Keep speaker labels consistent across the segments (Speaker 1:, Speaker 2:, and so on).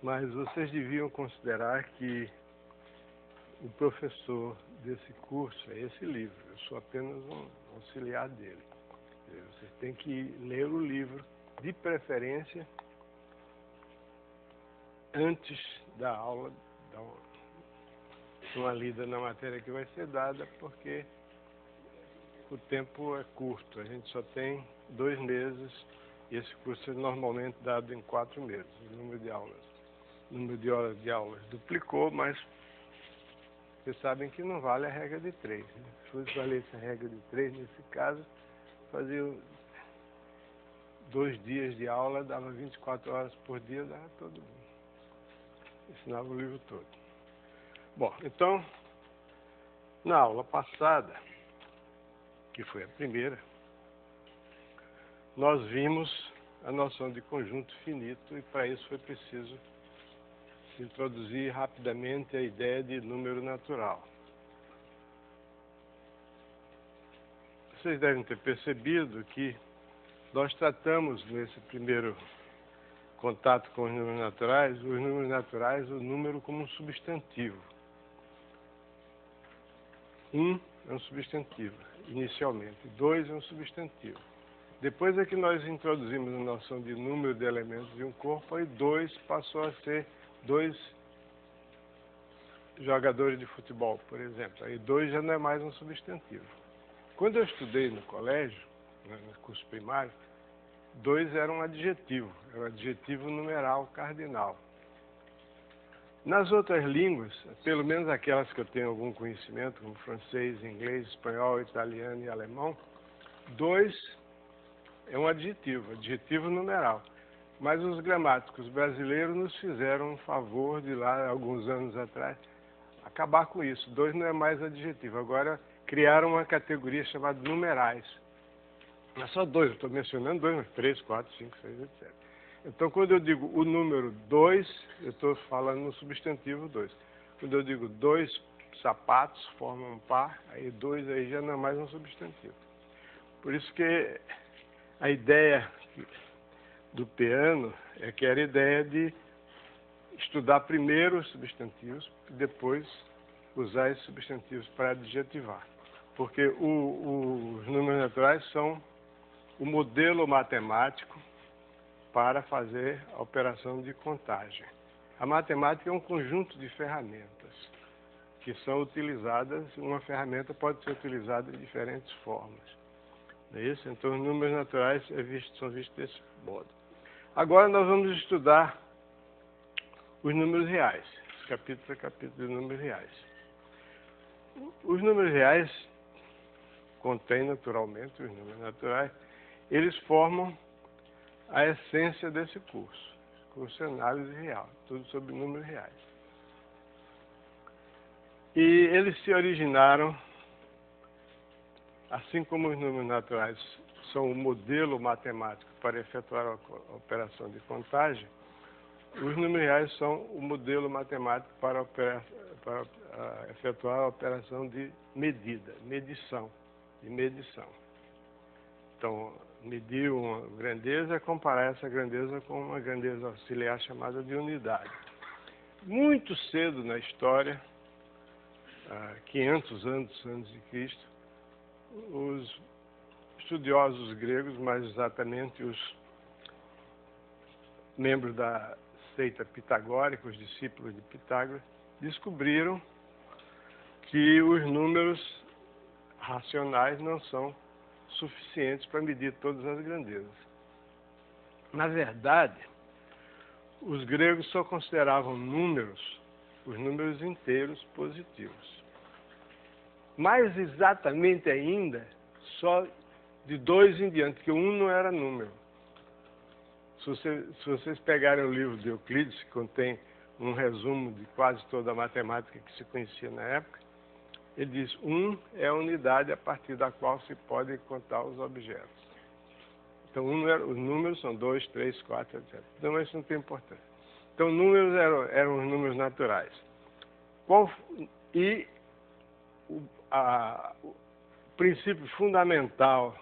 Speaker 1: mas vocês deviam considerar que o professor desse curso é esse livro. Eu sou apenas um auxiliar dele. Vocês têm que ler o livro, de preferência, antes da aula, dar uma lida na matéria que vai ser dada, porque o tempo é curto. A gente só tem 2 meses e esse curso é normalmente dado em 4 meses. O número de horas de aulas duplicou, mas vocês sabem que não vale a regra de 3. Né? Se fosse valer essa regra de 3, nesse caso, fazia 2 dias de aula, dava 24 horas por dia, dava todo mundo. Ensinava o livro todo. Bom, então, na aula passada, que foi a primeira, nós vimos a noção de conjunto finito e para isso foi preciso introduzir rapidamente a ideia de número natural. Vocês devem ter percebido que nós tratamos nesse primeiro contato com os números naturais, o número como um substantivo. 1 é um substantivo, inicialmente. 2 é um substantivo. Depois é que nós introduzimos a noção de número de elementos de um corpo, aí 2 passou a ser 2 jogadores de futebol, por exemplo. Aí 2 já não é mais um substantivo. Quando eu estudei no colégio, no curso primário, 2 era um adjetivo numeral cardinal. Nas outras línguas, pelo menos aquelas que eu tenho algum conhecimento, como francês, inglês, espanhol, italiano e alemão, 2 é um adjetivo numeral. Mas os gramáticos brasileiros nos fizeram um favor de lá, alguns anos atrás, acabar com isso. 2 não é mais adjetivo. Agora criaram uma categoria chamada numerais. Não é só 2, eu estou mencionando 2, mas 3, 4, 5, 6, etc. Então, quando eu digo o número 2, eu estou falando no substantivo 2. Quando eu digo 2 sapatos formam um par, aí 2 aí já não é mais um substantivo. Por isso que a ideia do Peano é que era a ideia de estudar primeiro os substantivos e depois usar esses substantivos para adjetivar. Porque os números naturais são o modelo matemático para fazer a operação de contagem. A matemática é um conjunto de ferramentas que são utilizadas, uma ferramenta pode ser utilizada de diferentes formas. Não é isso? Então, os números naturais são vistos desse modo. Agora nós vamos estudar os números reais. Esse capítulo é capítulo de números reais. Os números reais contêm naturalmente os números naturais. Eles formam a essência desse curso. Esse curso é análise real, tudo sobre números reais. E eles se originaram, assim como os números naturais são o modelo matemático para efetuar a operação de contagem, os números reais são o modelo matemático para efetuar a operação de medição. Então, medir uma grandeza é comparar essa grandeza com uma grandeza auxiliar chamada de unidade. Muito cedo na história, 500 anos antes de Cristo, os estudiosos gregos, mais exatamente os membros da seita pitagórica, os discípulos de Pitágoras, descobriram que os números racionais não são suficientes para medir todas as grandezas. Na verdade, os gregos só consideravam os números inteiros positivos. Mais exatamente ainda, só de 2 em diante, que 1 não era número. Se vocês pegarem o livro de Euclides, que contém um resumo de quase toda a matemática que se conhecia na época, ele diz: 1 é a unidade a partir da qual se pode contar os objetos. Então, os números são 2, 3, 4, etc. Então, isso não tem importância. Então, números eram os números naturais. O princípio fundamental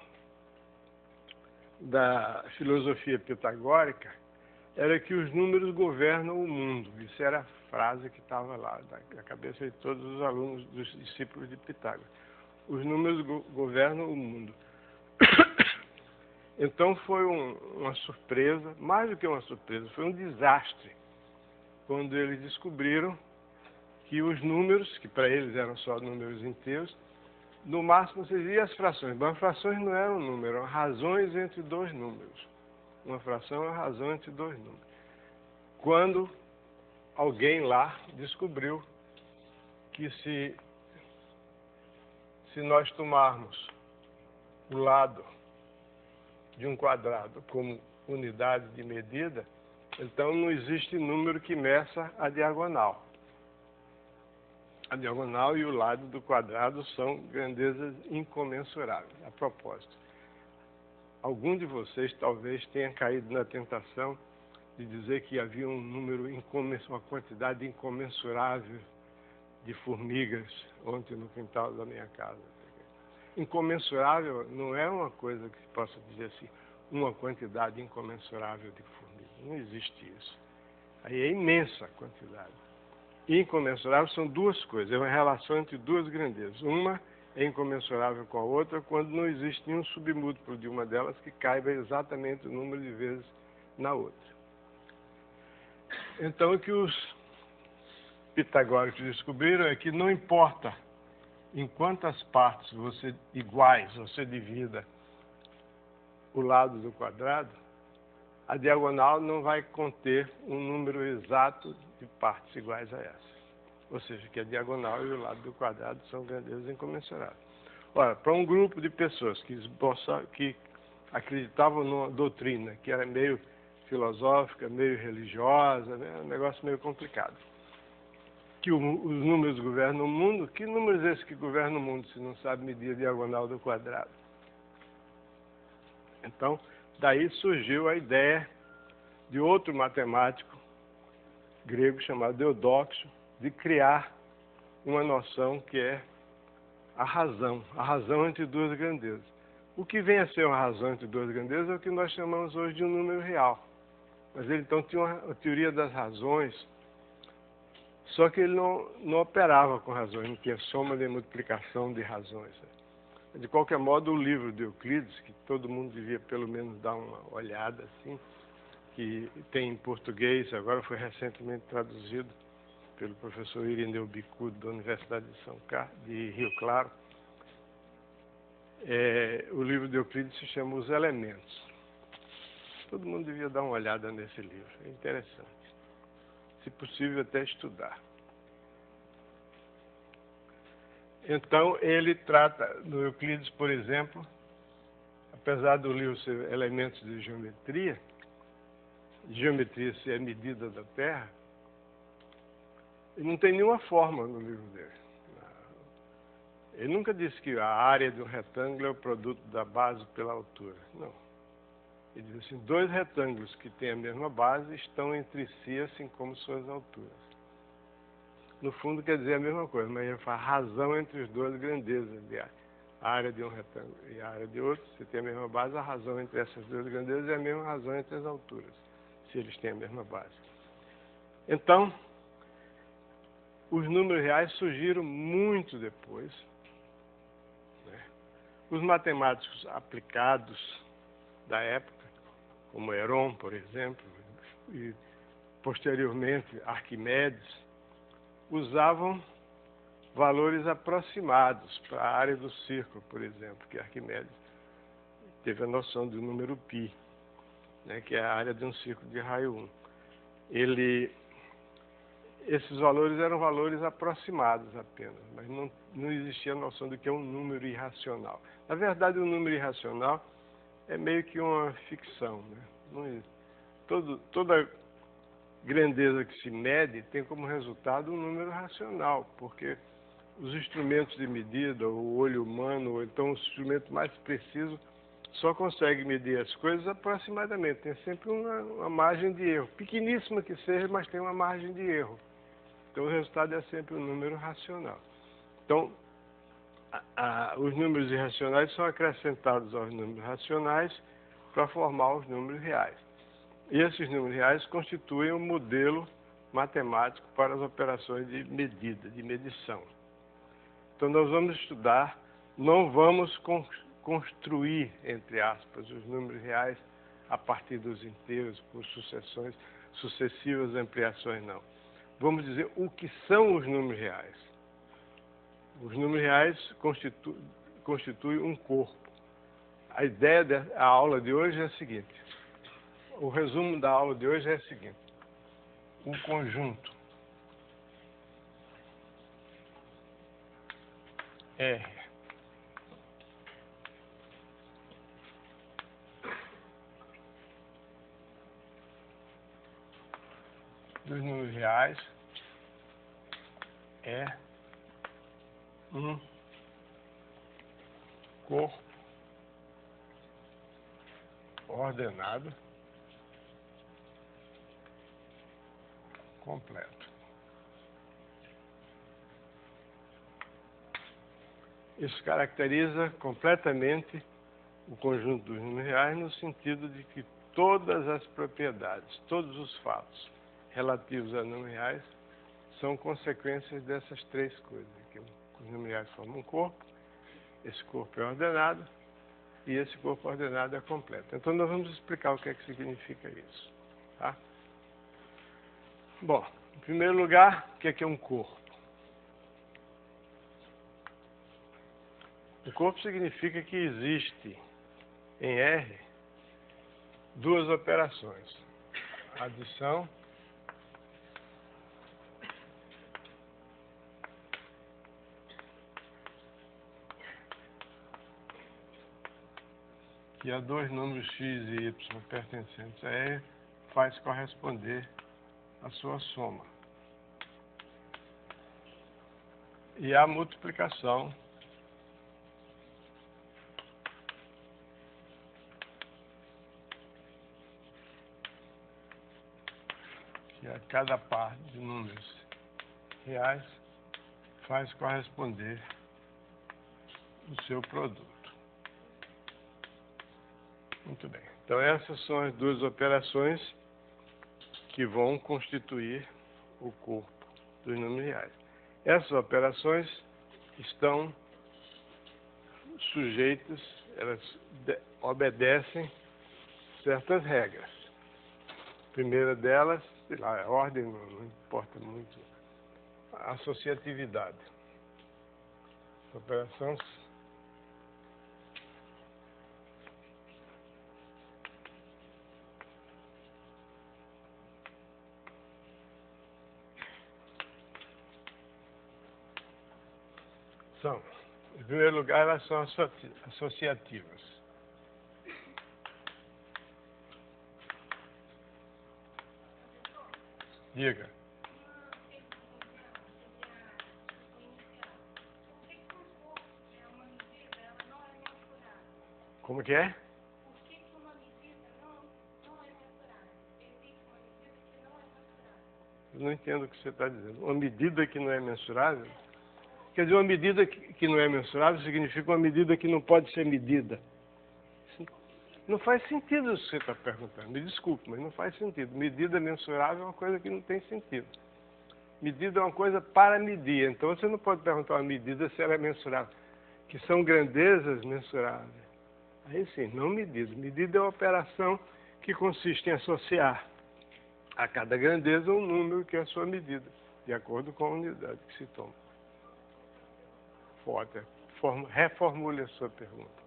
Speaker 1: da filosofia pitagórica era que os números governam o mundo. Isso era a frase que estava lá, na cabeça de todos os alunos, dos discípulos de Pitágoras. Os números governam o mundo. Então foi uma surpresa, mais do que uma surpresa, foi um desastre, quando eles descobriram que os números, que para eles eram só números inteiros, no máximo seriam as frações. Mas as frações não eram números, eram razões entre dois números. Uma fração é uma razão entre dois números. Quando alguém lá descobriu que se nós tomarmos o lado de um quadrado como unidade de medida, então não existe número que meça a diagonal. A diagonal e o lado do quadrado são grandezas incomensuráveis. A propósito, algum de vocês talvez tenha caído na tentação de dizer que havia um número uma quantidade incomensurável de formigas ontem no quintal da minha casa. Incomensurável não é uma coisa que se possa dizer assim, uma quantidade incomensurável de formigas. Não existe isso. Aí é imensa a quantidade. Incomensurável são duas coisas, é uma relação entre duas grandezas. Uma é incomensurável com a outra quando não existe nenhum submúltiplo de uma delas que caiba exatamente o número de vezes na outra. Então, o que os pitagóricos descobriram é que não importa em quantas partes iguais você divida o lado do quadrado, a diagonal não vai conter um número exato de partes iguais a essa. Ou seja, que a diagonal e o lado do quadrado são grandezas incomensuráveis. Ora, para um grupo de pessoas que acreditavam numa doutrina que era meio filosófica, meio religiosa, né, um negócio meio complicado, que os números governam o mundo, que números esses que governam o mundo se não sabe medir a diagonal do quadrado? Então, daí surgiu a ideia de outro matemático grego chamado Eudóxio de criar uma noção que é a razão entre duas grandezas. O que vem a ser uma razão entre duas grandezas é o que nós chamamos hoje de um número real. Mas ele então tinha uma teoria das razões, só que ele não operava com razões, não tinha soma de multiplicação de razões. De qualquer modo, o livro de Euclides, que todo mundo devia pelo menos dar uma olhada assim, que tem em português, agora foi recentemente traduzido pelo professor Irineu Bicudo, da Universidade de Rio Claro. O livro de Euclides se chama Os Elementos. Todo mundo devia dar uma olhada nesse livro, é interessante. Se possível, até estudar. Então, ele trata, no Euclides, por exemplo, apesar do livro ser elementos de geometria ser a medida da Terra, ele não tem nenhuma forma no livro dele. Ele nunca disse que a área de um retângulo é o produto da base pela altura. Não. Ele diz assim, dois retângulos que têm a mesma base estão entre si, assim como suas alturas. No fundo, quer dizer a mesma coisa, mas ele fala razão entre as duas grandezas, a área de um retângulo e a área de outro. Se tem a mesma base, a razão entre essas duas grandezas é a mesma razão entre as alturas, se eles têm a mesma base. Então, os números reais surgiram muito depois. Os matemáticos aplicados da época, como Heron, por exemplo, e posteriormente Arquimedes, usavam valores aproximados para a área do círculo, por exemplo, que Arquimedes teve a noção do número π, né, que é a área de um círculo de raio 1. Esses valores eram valores aproximados apenas, mas não existia a noção do que é um número irracional. Na verdade, o número irracional é meio que uma ficção, né? Toda grandeza que se mede tem como resultado um número racional, porque os instrumentos de medida, o olho humano, ou então o instrumento mais preciso, só consegue medir as coisas aproximadamente. Tem sempre uma margem de erro, pequeníssima que seja, mas tem uma margem de erro. Então, o resultado é sempre um número racional. Então, os números irracionais são acrescentados aos números racionais para formar os números reais. E esses números reais constituem um modelo matemático para as operações de medida, de medição. Então nós vamos estudar, não vamos construir, entre aspas, os números reais a partir dos inteiros, por sucessivas ampliações, não. Vamos dizer o que são os números reais. Os números reais constituem um corpo. A ideia da aula de hoje é a seguinte. O resumo da aula de hoje é o seguinte. Um conjunto R dos números reais é um corpo ordenado completo. Isso caracteriza completamente o conjunto dos números reais no sentido de que todas as propriedades, todos os fatos relativos a números reais são consequências dessas três coisas. Que os números reais formam um corpo, esse corpo é ordenado e esse corpo ordenado é completo. Então nós vamos explicar o que é que significa isso. Tá? Bom, em primeiro lugar, o que é um corpo? O corpo significa que existe em R duas operações, adição que a dois números x e y pertencentes a R faz corresponder a sua soma. E a multiplicação que a cada par de números reais faz corresponder o seu produto. Muito bem. Então essas são as duas operações que vão constituir o corpo dos números reais. Essas operações estão sujeitas, elas obedecem certas regras. A primeira delas, sei lá, a ordem não importa muito, a associatividade. Essa operação são, em primeiro lugar, elas são associativas. Diga. Como que é?
Speaker 2: Por que uma medida não é mensurável? Existe uma medida que não é mensurável?
Speaker 1: Eu não entendo o que você está dizendo. Uma medida que não é mensurável? Quer dizer, uma medida que não é mensurável significa uma medida que não pode ser medida. Não faz sentido isso que você está perguntando. Me desculpe, mas não faz sentido. Medida mensurável é uma coisa que não tem sentido. Medida é uma coisa para medir. Então você não pode perguntar uma medida se ela é mensurável. Que são grandezas mensuráveis. Aí sim, não medida. Medida é uma operação que consiste em associar a cada grandeza um número que é a sua medida, de acordo com a unidade que se toma. Pode. Reformule a sua pergunta.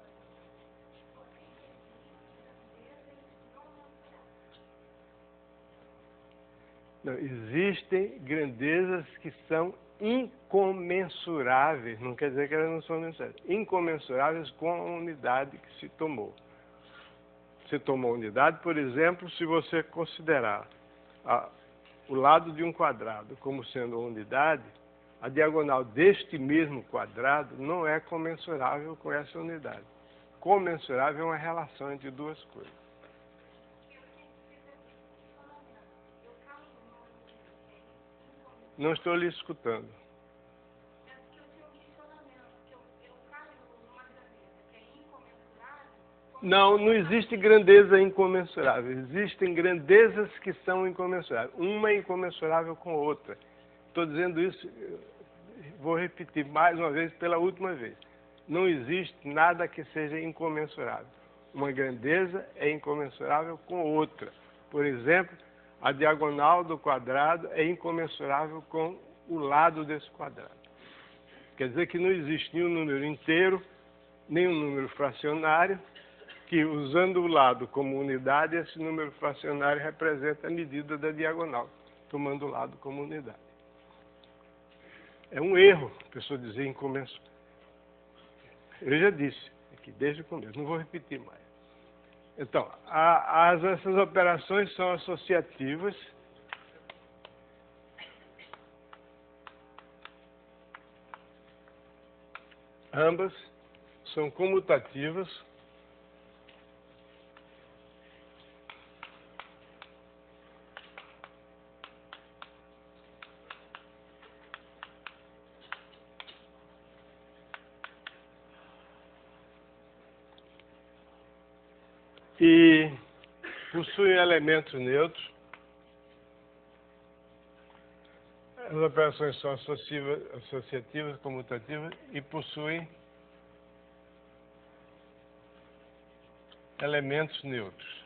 Speaker 1: Não, existem grandezas que são incomensuráveis, não quer dizer que elas não são mensuráveis, incomensuráveis com a unidade que se tomou. Você tomou a unidade, por exemplo, se você considerar o lado de um quadrado como sendo uma unidade, a diagonal deste mesmo quadrado não é comensurável com essa unidade. Comensurável é uma relação entre duas coisas. Não estou lhe escutando.
Speaker 2: É porque eu tenho um questionamento, que eu caio numa grandeza que é incomensurável com
Speaker 1: Não existe grandeza incomensurável. Existem grandezas que são incomensuráveis. Uma é incomensurável com a outra. Estou dizendo isso, vou repetir mais uma vez, pela última vez. Não existe nada que seja incomensurável. Uma grandeza é incomensurável com outra. Por exemplo, a diagonal do quadrado é incomensurável com o lado desse quadrado. Quer dizer que não existe nenhum número inteiro, nenhum número fracionário, que, usando o lado como unidade, esse número fracionário representa a medida da diagonal, tomando o lado como unidade. É um erro a pessoa dizer incomensurável. Eu já disse aqui desde o começo, não vou repetir mais. Então, essas operações são associativas. Ambas são comutativas. E possuem elementos neutros. As operações são associativas, comutativas e possuem elementos neutros.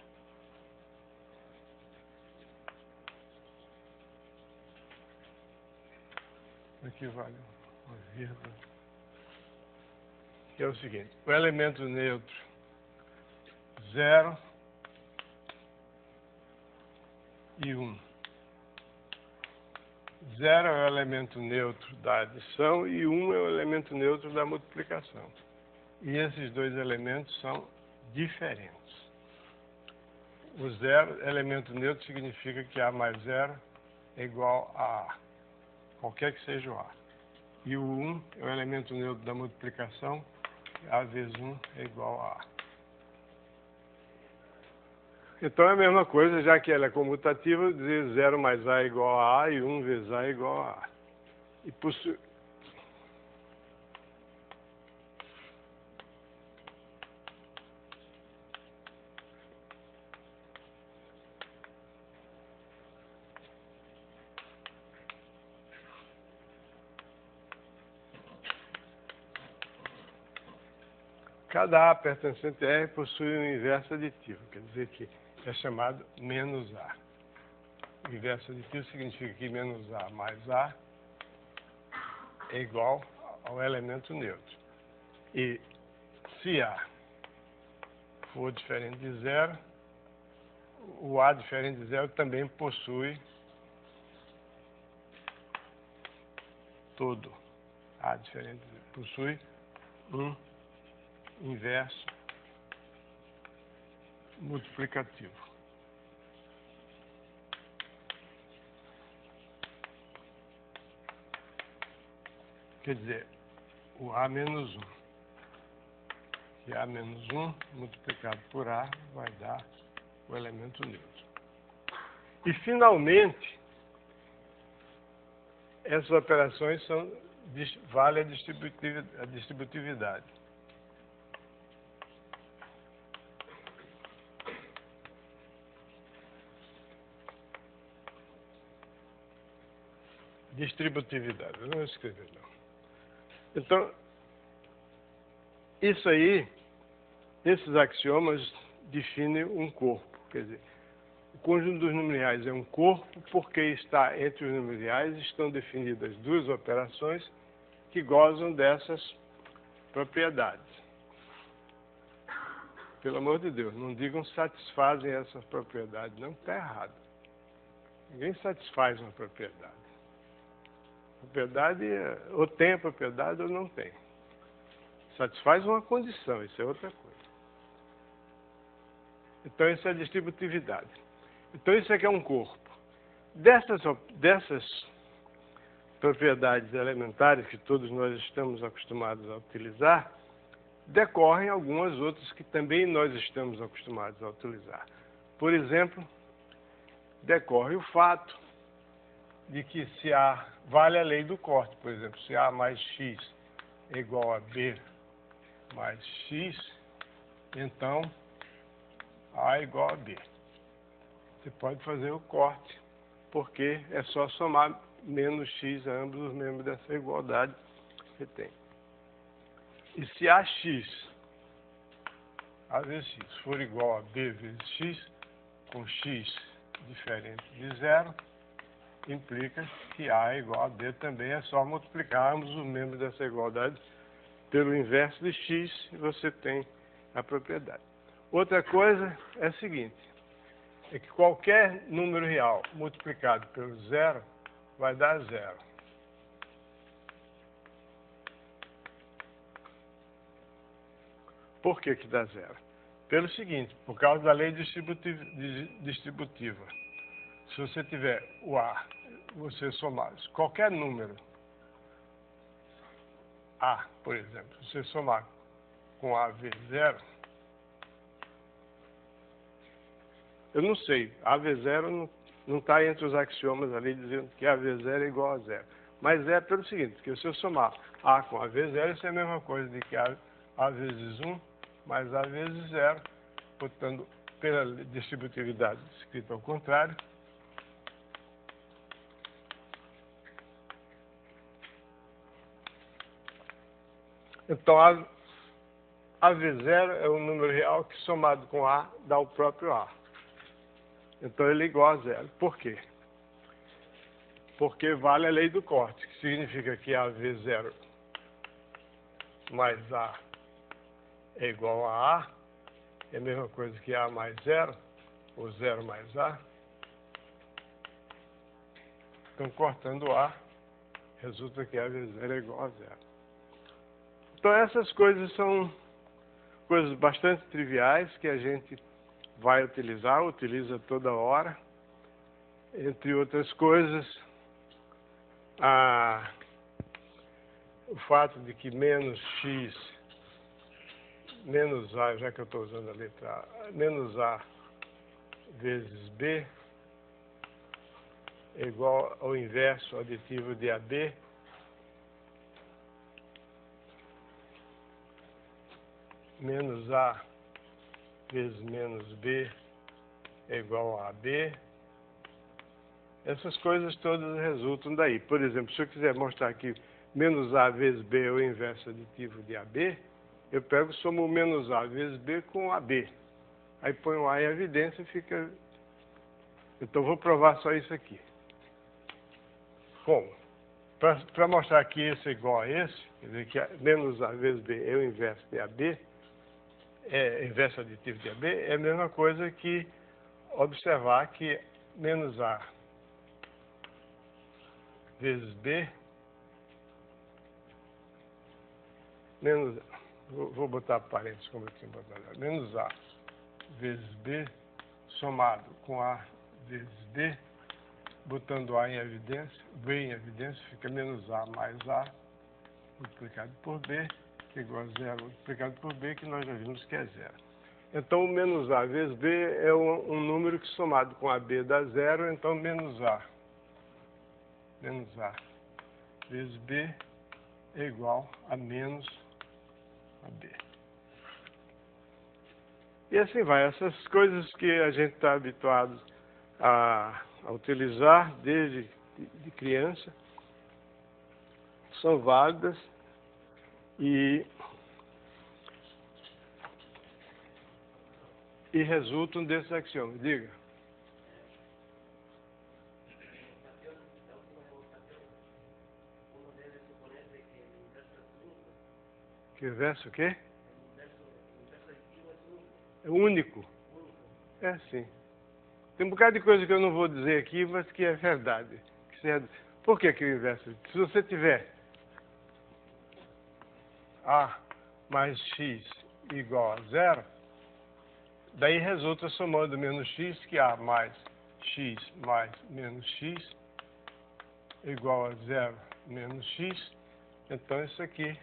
Speaker 1: Aqui vale uma vírgula. Que é o seguinte: o elemento neutro 0 e 1. 0 é o elemento neutro da adição e 1 é o elemento neutro da multiplicação. E esses dois elementos são diferentes. O 0, elemento neutro, significa que A mais 0 é igual a A, qualquer que seja o A. E o 1 é o elemento neutro da multiplicação, A vezes 1 é igual a A. Então é a mesma coisa, já que ela é comutativa, dizer 0 mais A é igual a A e 1 vezes A é igual a A. E possui... Cada A pertencente a R possui um inverso aditivo, quer dizer que é chamado menos A. O inverso aditivo significa que menos A mais A é igual ao elemento neutro. E se A for diferente de 0, o A diferente de 0 também possui todo. A diferente de 0 possui um inverso multiplicativo. Quer dizer, o A menos 1. E A menos 1 multiplicado por A vai dar o elemento neutro. E, finalmente, essas operações valem a distributividade. Distributividade, eu não vou escrever não. Então, isso aí, esses axiomas definem um corpo. Quer dizer, o conjunto dos números reais é um corpo porque está entre os números reais estão definidas duas operações que gozam dessas propriedades. Pelo amor de Deus, não digam satisfazem essas propriedades, não, está errado. Ninguém satisfaz uma propriedade. Propriedade, ou tem a propriedade ou não tem. Satisfaz uma condição, isso é outra coisa. Então, isso é a distributividade. Então, isso aqui é um corpo. Dessas propriedades elementares que todos nós estamos acostumados a utilizar, decorrem algumas outras que também nós estamos acostumados a utilizar. Por exemplo, decorre o fato de que se A vale a lei do corte, por exemplo, se A mais X é igual a B mais X, então A igual a B. Você pode fazer o corte, porque é só somar menos x a ambos os membros dessa igualdade que tem. E se AX, A vezes x, for igual a B vezes x, com x diferente de zero, implica que A é igual a B também. É só multiplicarmos os membros dessa igualdade pelo inverso de x e você tem a propriedade. Outra coisa é a seguinte, é que qualquer número real multiplicado pelo zero vai dar zero. Por que que dá zero? Pelo seguinte, por causa da lei distributiva. Se você tiver o A, você somar qualquer número, A, por exemplo, se você somar com A vezes zero, eu não sei, A vezes zero não está entre os axiomas ali dizendo que A vezes zero é igual a zero. Mas é pelo seguinte, que se eu somar A com A vezes zero, isso é a mesma coisa de que A vezes 1 mais A vezes zero, portanto, pela distributividade escrita ao contrário, então A vezes zero é um número real que somado com A dá o próprio A. Então ele é igual a zero. Por quê? Porque vale a lei do corte, que significa que A vezes zero mais A é igual a A, é a mesma coisa que A mais zero, ou zero mais A. Então, cortando A, resulta que A vezes zero é igual a zero. Então, essas coisas são coisas bastante triviais que a gente vai utilizar, utiliza toda hora. Entre outras coisas, o fato de que menos x, menos A, já que eu estou usando a letra A, menos A vezes B é igual ao inverso aditivo de AB, menos A vezes menos B é igual a AB. Essas coisas todas resultam daí. Por exemplo, se eu quiser mostrar que menos A vezes B é o inverso aditivo de AB, eu pego e somo menos A vezes B com AB. Aí ponho A em evidência e fica... Então, vou provar só isso aqui. Como? Para mostrar que esse é igual a esse, quer dizer que menos A vezes B é o inverso de AB, é inverso aditivo de AB, é a mesma coisa que observar que menos A vezes B, menos, vou botar parênteses como eu tinha botado, menos A vezes B, somado com A vezes B, botando A em evidência, B em evidência, fica menos A mais A, multiplicado por B, que é igual a zero, multiplicado por B, que nós já vimos que é zero. Então, o menos A vezes B é um número que somado com AB dá zero, então menos A vezes B é igual a menos AB. E assim vai, essas coisas que a gente está habituado a utilizar desde de criança são válidas e resultam desses axiomas. Diga. Que inverso o quê? É único. É sim. Tem um bocado de coisa que eu não vou dizer aqui, mas que é verdade. Por que que o inverso? Se você tiver A mais X igual a zero, daí resulta somando menos X que A mais X mais menos X igual a zero menos X. Então isso aqui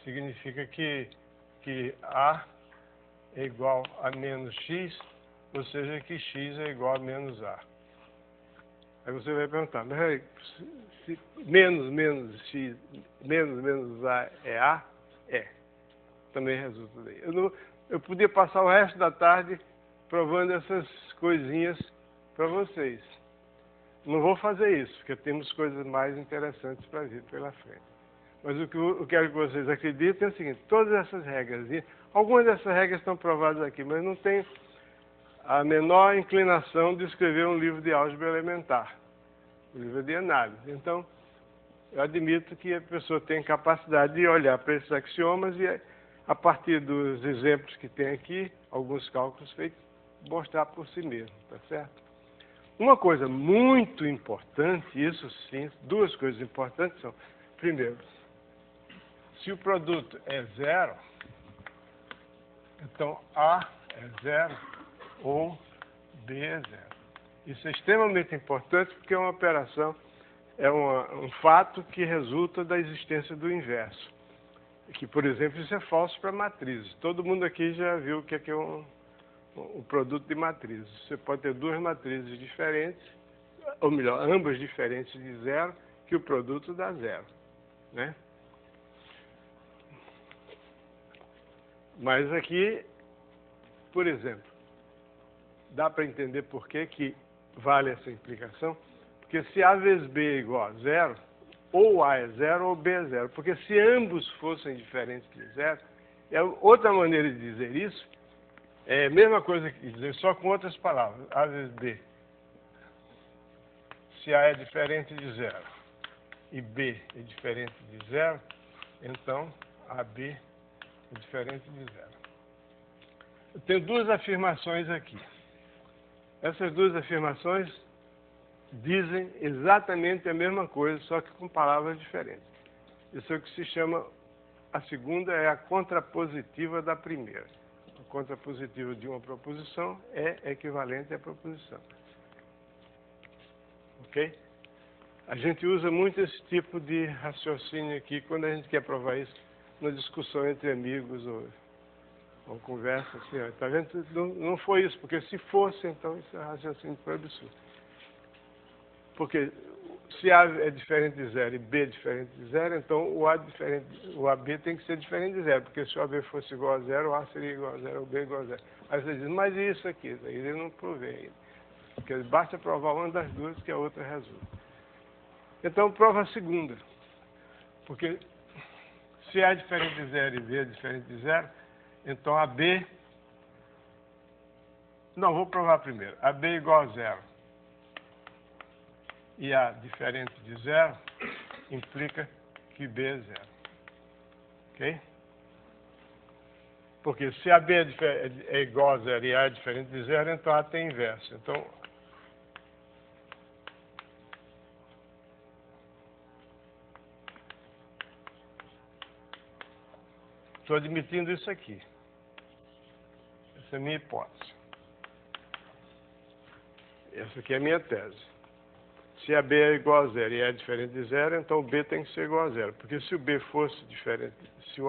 Speaker 1: significa que A é igual a menos X, ou seja, que X é igual a menos A. Aí você vai perguntar, mas se menos X, menos A é A? É. Também resulta daí. eu podia passar o resto da tarde provando essas coisinhas para vocês. Não vou fazer isso, porque temos coisas mais interessantes para vir pela frente. Mas o que eu quero que vocês acreditem é o seguinte: todas essas regras, algumas dessas regras estão provadas aqui, mas não tem a menor inclinação de escrever um livro de álgebra elementar, um livro de análise. Então, eu admito que a pessoa tem capacidade de olhar para esses axiomas e, a partir dos exemplos que tem aqui, alguns cálculos feitos, mostrar por si mesmo, tá certo? Uma coisa muito importante, isso sim, duas coisas importantes são: primeiro, se o produto é zero, então A é zero ou B é zero. Isso é extremamente importante porque é uma operação, é um fato que resulta da existência do inverso. Que, por exemplo, isso é falso para matrizes. Todo mundo aqui já viu o que é um produto de matrizes. Você pode ter duas matrizes diferentes, ou melhor, ambas diferentes de zero, que o produto dá zero, né? Mas aqui, por exemplo, dá para entender por que vale essa implicação? Porque se A vezes B é igual a zero, ou A é zero ou B é zero. Porque se ambos fossem diferentes de zero, outra maneira de dizer isso é a mesma coisa que dizer, só com outras palavras. A vezes B. Se A é diferente de zero e B é diferente de zero, então AB é diferente de zero. Eu tenho duas afirmações aqui. Essas duas afirmações dizem exatamente a mesma coisa, só que com palavras diferentes. Isso é o que se chama, a segunda é a contrapositiva da primeira. A contrapositiva de uma proposição é equivalente à proposição. Ok? A gente usa muito esse tipo de raciocínio aqui quando a gente quer provar isso na discussão entre amigos ou conversa assim. Ó, tá vendo? Não foi isso, porque se fosse, então isso é raciocínio foi absurdo. Porque se A é diferente de zero e B é diferente de zero, então o AB tem que ser diferente de zero, porque se o AB fosse igual a zero, o A seria igual a zero, o B igual a zero. Aí você diz, mas e isso aqui? Aí ele não provei ainda. Porque basta provar uma das duas que a outra resulta. Então prova a segunda. Porque se A é diferente de zero e B é diferente de zero, então AB... Não, vou provar primeiro. AB é igual a zero. E A diferente de zero implica que B é zero. Ok? Porque se AB é igual a zero e A é diferente de zero, então A tem inverso. Então, estou admitindo isso aqui. Essa é a minha hipótese. Essa aqui é a minha tese. Se a B é igual a zero e A é diferente de zero, então o B tem que ser igual a zero. Porque se o B fosse diferente, se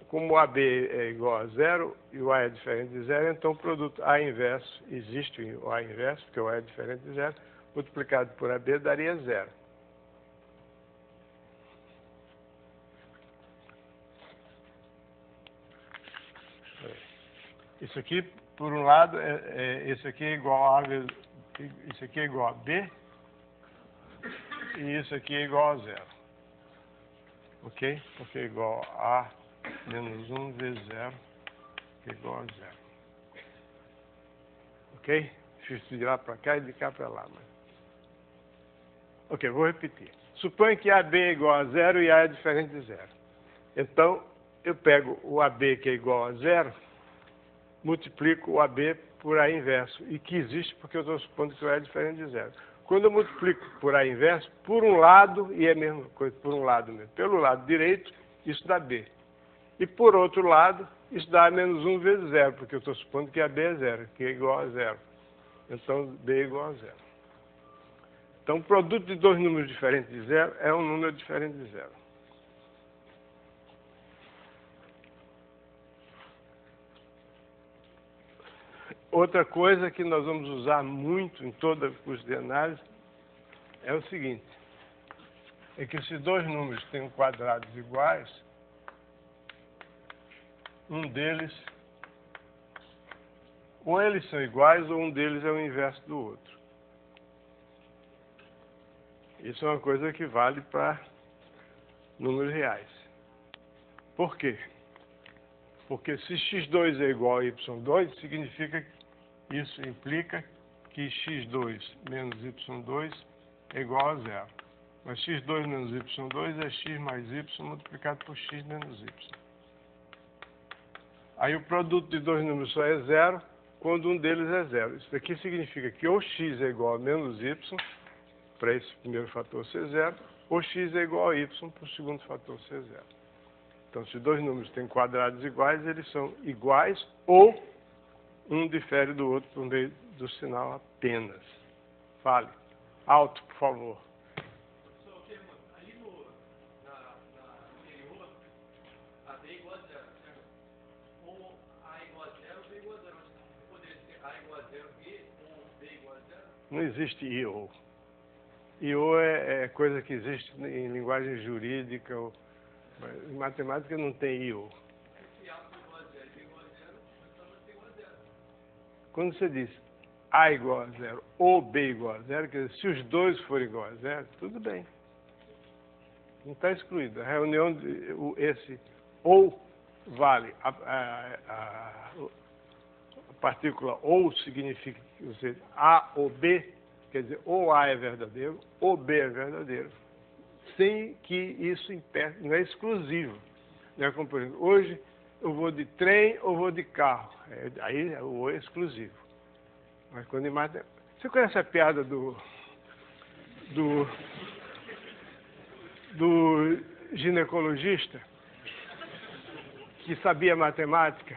Speaker 1: como o AB é igual a zero e o A é diferente de zero, então o produto A inverso, existe o A inverso, porque o A é diferente de zero, multiplicado por AB daria zero. Isso aqui, por um lado, esse aqui é igual a vezes, isso aqui é igual a B, e isso aqui é igual a zero. Ok? Porque é igual a menos 1 vezes zero, que é igual a zero. Ok? Fiz de lá para cá e de cá para lá. Mas... Ok, vou repetir. Suponha que AB é igual a zero e A é diferente de zero. Então, eu pego o AB que é igual a zero, multiplico o AB por A inverso, e que existe porque eu estou supondo que o A é diferente de zero. Quando eu multiplico por A inverso, por um lado, e é a mesma coisa, por um lado mesmo, pelo lado direito, isso dá B. E por outro lado, isso dá menos 1 vezes zero, porque eu estou supondo que AB é zero, que é igual a zero. Então, B é igual a zero. Então, o produto de dois números diferentes de zero é um número diferente de zero. Outra coisa que nós vamos usar muito em todo o curso de análise é o seguinte, é que se dois números têm quadrados iguais, um deles, ou eles são iguais ou um deles é o inverso do outro. Isso é uma coisa que vale para números reais. Por quê? Porque se x2 é igual a y2, significa que isso implica que x2 menos y2 é igual a zero. Mas x2 menos y2 é x mais y multiplicado por x menos y. Aí o produto de dois números só é zero quando um deles é zero. Isso daqui significa que ou x é igual a menos y, para esse primeiro fator ser zero, ou x é igual a y para o segundo fator ser zero. Então, se dois números têm quadrados iguais, eles são iguais ou um difere do outro por meio do sinal apenas. Fale. Alto, por favor.
Speaker 3: Ali na anterior, a B igual a zero, certo? Ou A igual a zero, B igual a zero. Poderia ser A igual a zero, B, ou B igual a zero?
Speaker 1: Não existe I ou. I ou é coisa que existe em linguagem jurídica. Em matemática não tem I ou.
Speaker 3: Se A igual a zero e B igual a zero, então vai ser igual a zero.
Speaker 1: Quando você diz A igual a zero ou B igual a zero, quer dizer, se os dois forem igual a zero, tudo bem. Não está excluído. A reunião, esse ou vale. A partícula ou significa que você, A ou B, quer dizer, ou A é verdadeiro ou B é verdadeiro, sem que isso impeça, não é exclusivo. Não é como, por exemplo, hoje eu vou de trem ou vou de carro. Aí o ou é exclusivo. Mas quando em matemática... Você conhece a piada do ginecologista que sabia matemática?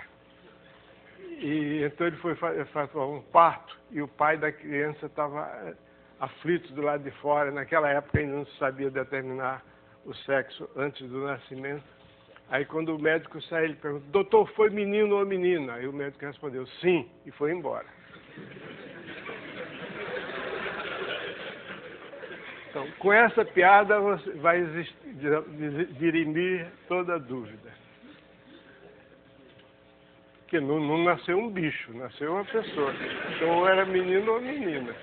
Speaker 1: E então ele foi fazer um parto e o pai da criança estava aflito do lado de fora. Naquela época ainda não se sabia determinar o sexo antes do nascimento. Aí quando o médico saiu, ele perguntou: doutor, foi menino ou menina? Aí o médico respondeu: sim, e foi embora. Então, com essa piada você vai dirimir toda a dúvida. Porque não nasceu um bicho, nasceu uma pessoa. Então, ou era menino ou menina.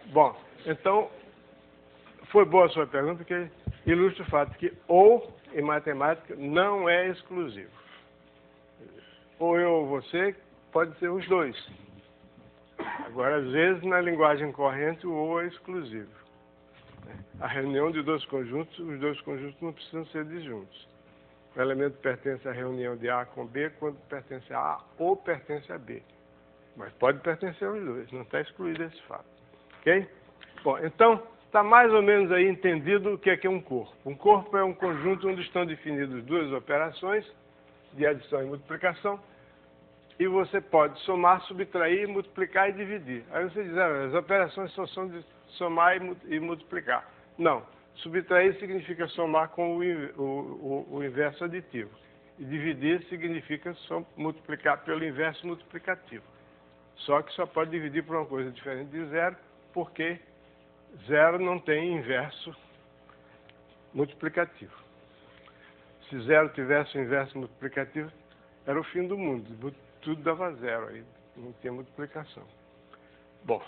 Speaker 1: Bom, então, foi boa a sua pergunta, porque ilustra o fato que ou, em matemática, não é exclusivo. Ou eu ou você, pode ser os dois. Agora, às vezes, na linguagem corrente, o ou é exclusivo. A reunião de dois conjuntos, os dois conjuntos não precisam ser disjuntos. O elemento pertence à reunião de A com B quando pertence a A ou pertence a B. Mas pode pertencer aos dois, não está excluído esse fato. Ok? Bom, então, está mais ou menos aí entendido o que é um corpo. Um corpo é um conjunto onde estão definidas duas operações de adição e multiplicação, e você pode somar, subtrair, multiplicar e dividir. Aí você diz: as operações só são de somar e multiplicar. Não. Subtrair significa somar com o inverso aditivo. E dividir significa só multiplicar pelo inverso multiplicativo. Só que só pode dividir por uma coisa diferente de zero, porque zero não tem inverso multiplicativo. Se zero tivesse o inverso multiplicativo, era o fim do mundo. Tudo dava zero, aí não tinha multiplicação. Bom,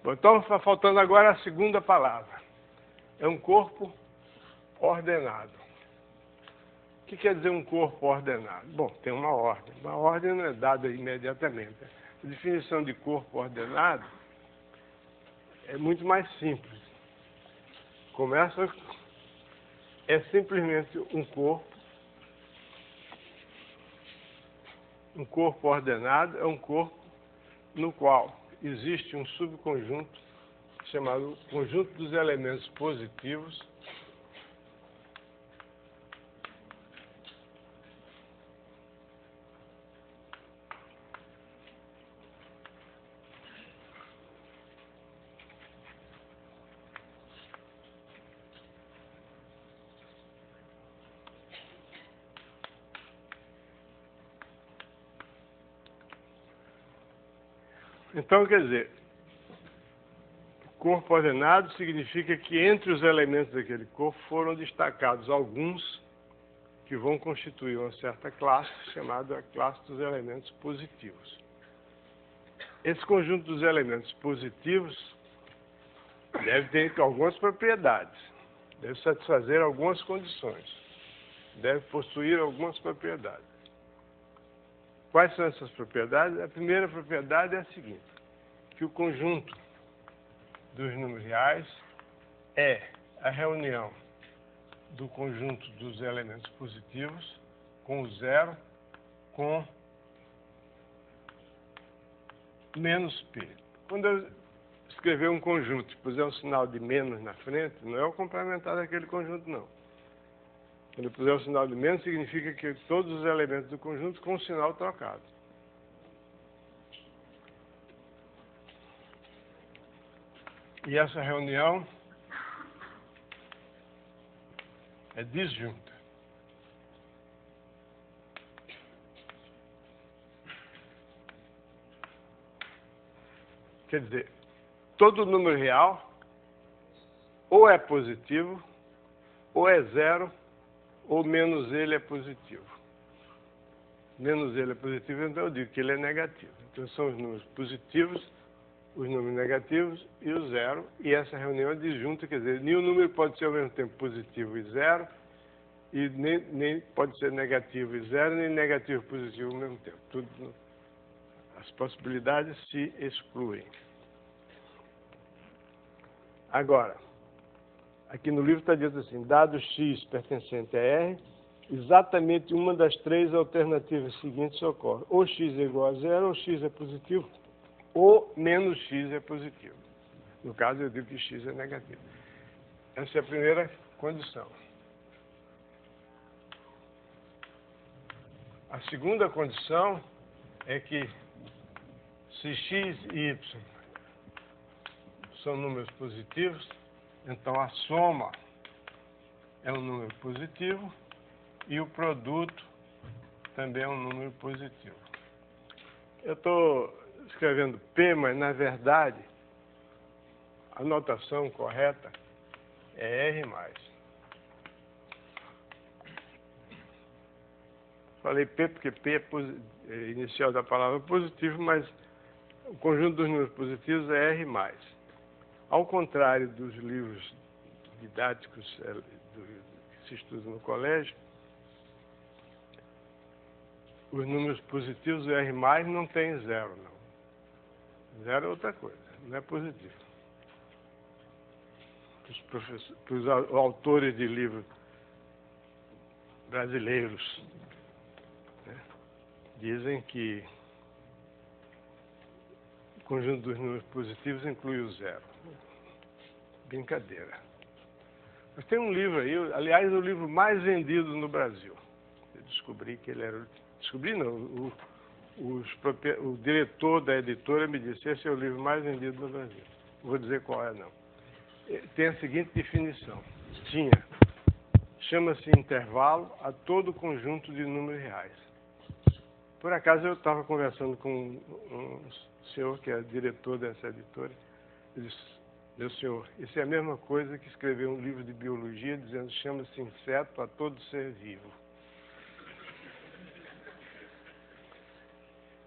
Speaker 1: então está faltando agora a segunda palavra. É um corpo ordenado. O que quer dizer um corpo ordenado? Bom, tem uma ordem. Uma ordem não é dada imediatamente. A definição de corpo ordenado é muito mais simples. É simplesmente um corpo. Um corpo ordenado é um corpo no qual existe um subconjunto chamado conjunto dos elementos positivos Então, quer dizer, corpo ordenado significa que entre os elementos daquele corpo foram destacados alguns que vão constituir uma certa classe, chamada classe dos elementos positivos. Esse conjunto dos elementos positivos deve ter algumas propriedades, deve satisfazer algumas condições, deve possuir algumas propriedades. Quais são essas propriedades? A primeira propriedade é a seguinte, que o conjunto dos números reais é a reunião do conjunto dos elementos positivos com o zero com menos p. Quando eu escrever um conjunto e puser um sinal de menos na frente, não é o complementar daquele conjunto, não. Quando eu puser o sinal de menos, significa que todos os elementos do conjunto com o sinal trocado. E essa reunião é disjunta. Quer dizer, todo número real ou é positivo, ou é zero, ou menos ele é positivo. Menos ele é positivo, então eu digo que ele é negativo. Então são os números positivos, os números negativos e o zero, e essa reunião é disjunta, quer dizer, nenhum número pode ser ao mesmo tempo positivo e zero, e nem pode ser negativo e zero, nem negativo e positivo ao mesmo tempo. As possibilidades se excluem. Agora, aqui no livro está dito assim, dado x pertencente a R, exatamente uma das três alternativas seguintes ocorre. Ou x é igual a zero, ou x é positivo, ou menos x é positivo. No caso, eu digo que x é negativo. Essa é a primeira condição. A segunda condição é que se x e y são números positivos, então a soma é um número positivo e o produto também é um número positivo. Eu estou escrevendo P, mas na verdade a notação correta é R+. Falei P porque P é inicial da palavra positivo, mas o conjunto dos números positivos é R+. Ao contrário dos livros didáticos que se estudam no colégio, os números positivos, o R+, não tem zero, não. Zero é outra coisa, não é positivo. Os autores de livros brasileiros, né, dizem que o conjunto dos números positivos inclui o zero. Brincadeira. Mas tem um livro aí, aliás, o livro mais vendido no Brasil. Eu descobri que ele era... Descobri não, o diretor da editora me disse, esse é o livro mais vendido no Brasil. Não vou dizer qual é, não. Tem a seguinte definição. Chama-se intervalo a todo conjunto de números reais. Por acaso eu estava conversando com um senhor que é diretor dessa editora. Ele disse, meu senhor, isso é a mesma coisa que escrever um livro de biologia dizendo chama-se inseto a todo ser vivo.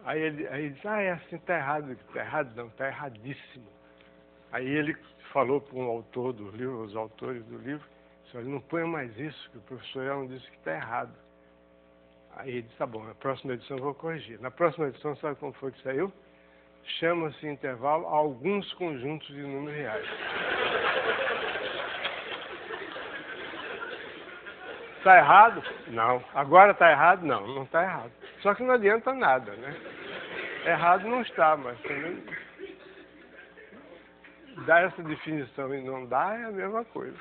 Speaker 1: Aí ele disse, é assim, está errado. Está errado não, está erradíssimo. Aí ele falou para um autor do livro, os autores do livro, disse, olha, não ponha mais isso, que o professor Elon disse que está errado. Aí ele disse, tá bom, na próxima edição eu vou corrigir. Na próxima edição, sabe como foi que saiu? Chama-se intervalo a alguns conjuntos de números reais. Está errado? Não. Agora está errado? Não, não está errado. Só que não adianta nada, né? Errado não está, mas também dar essa definição e não dar é a mesma coisa.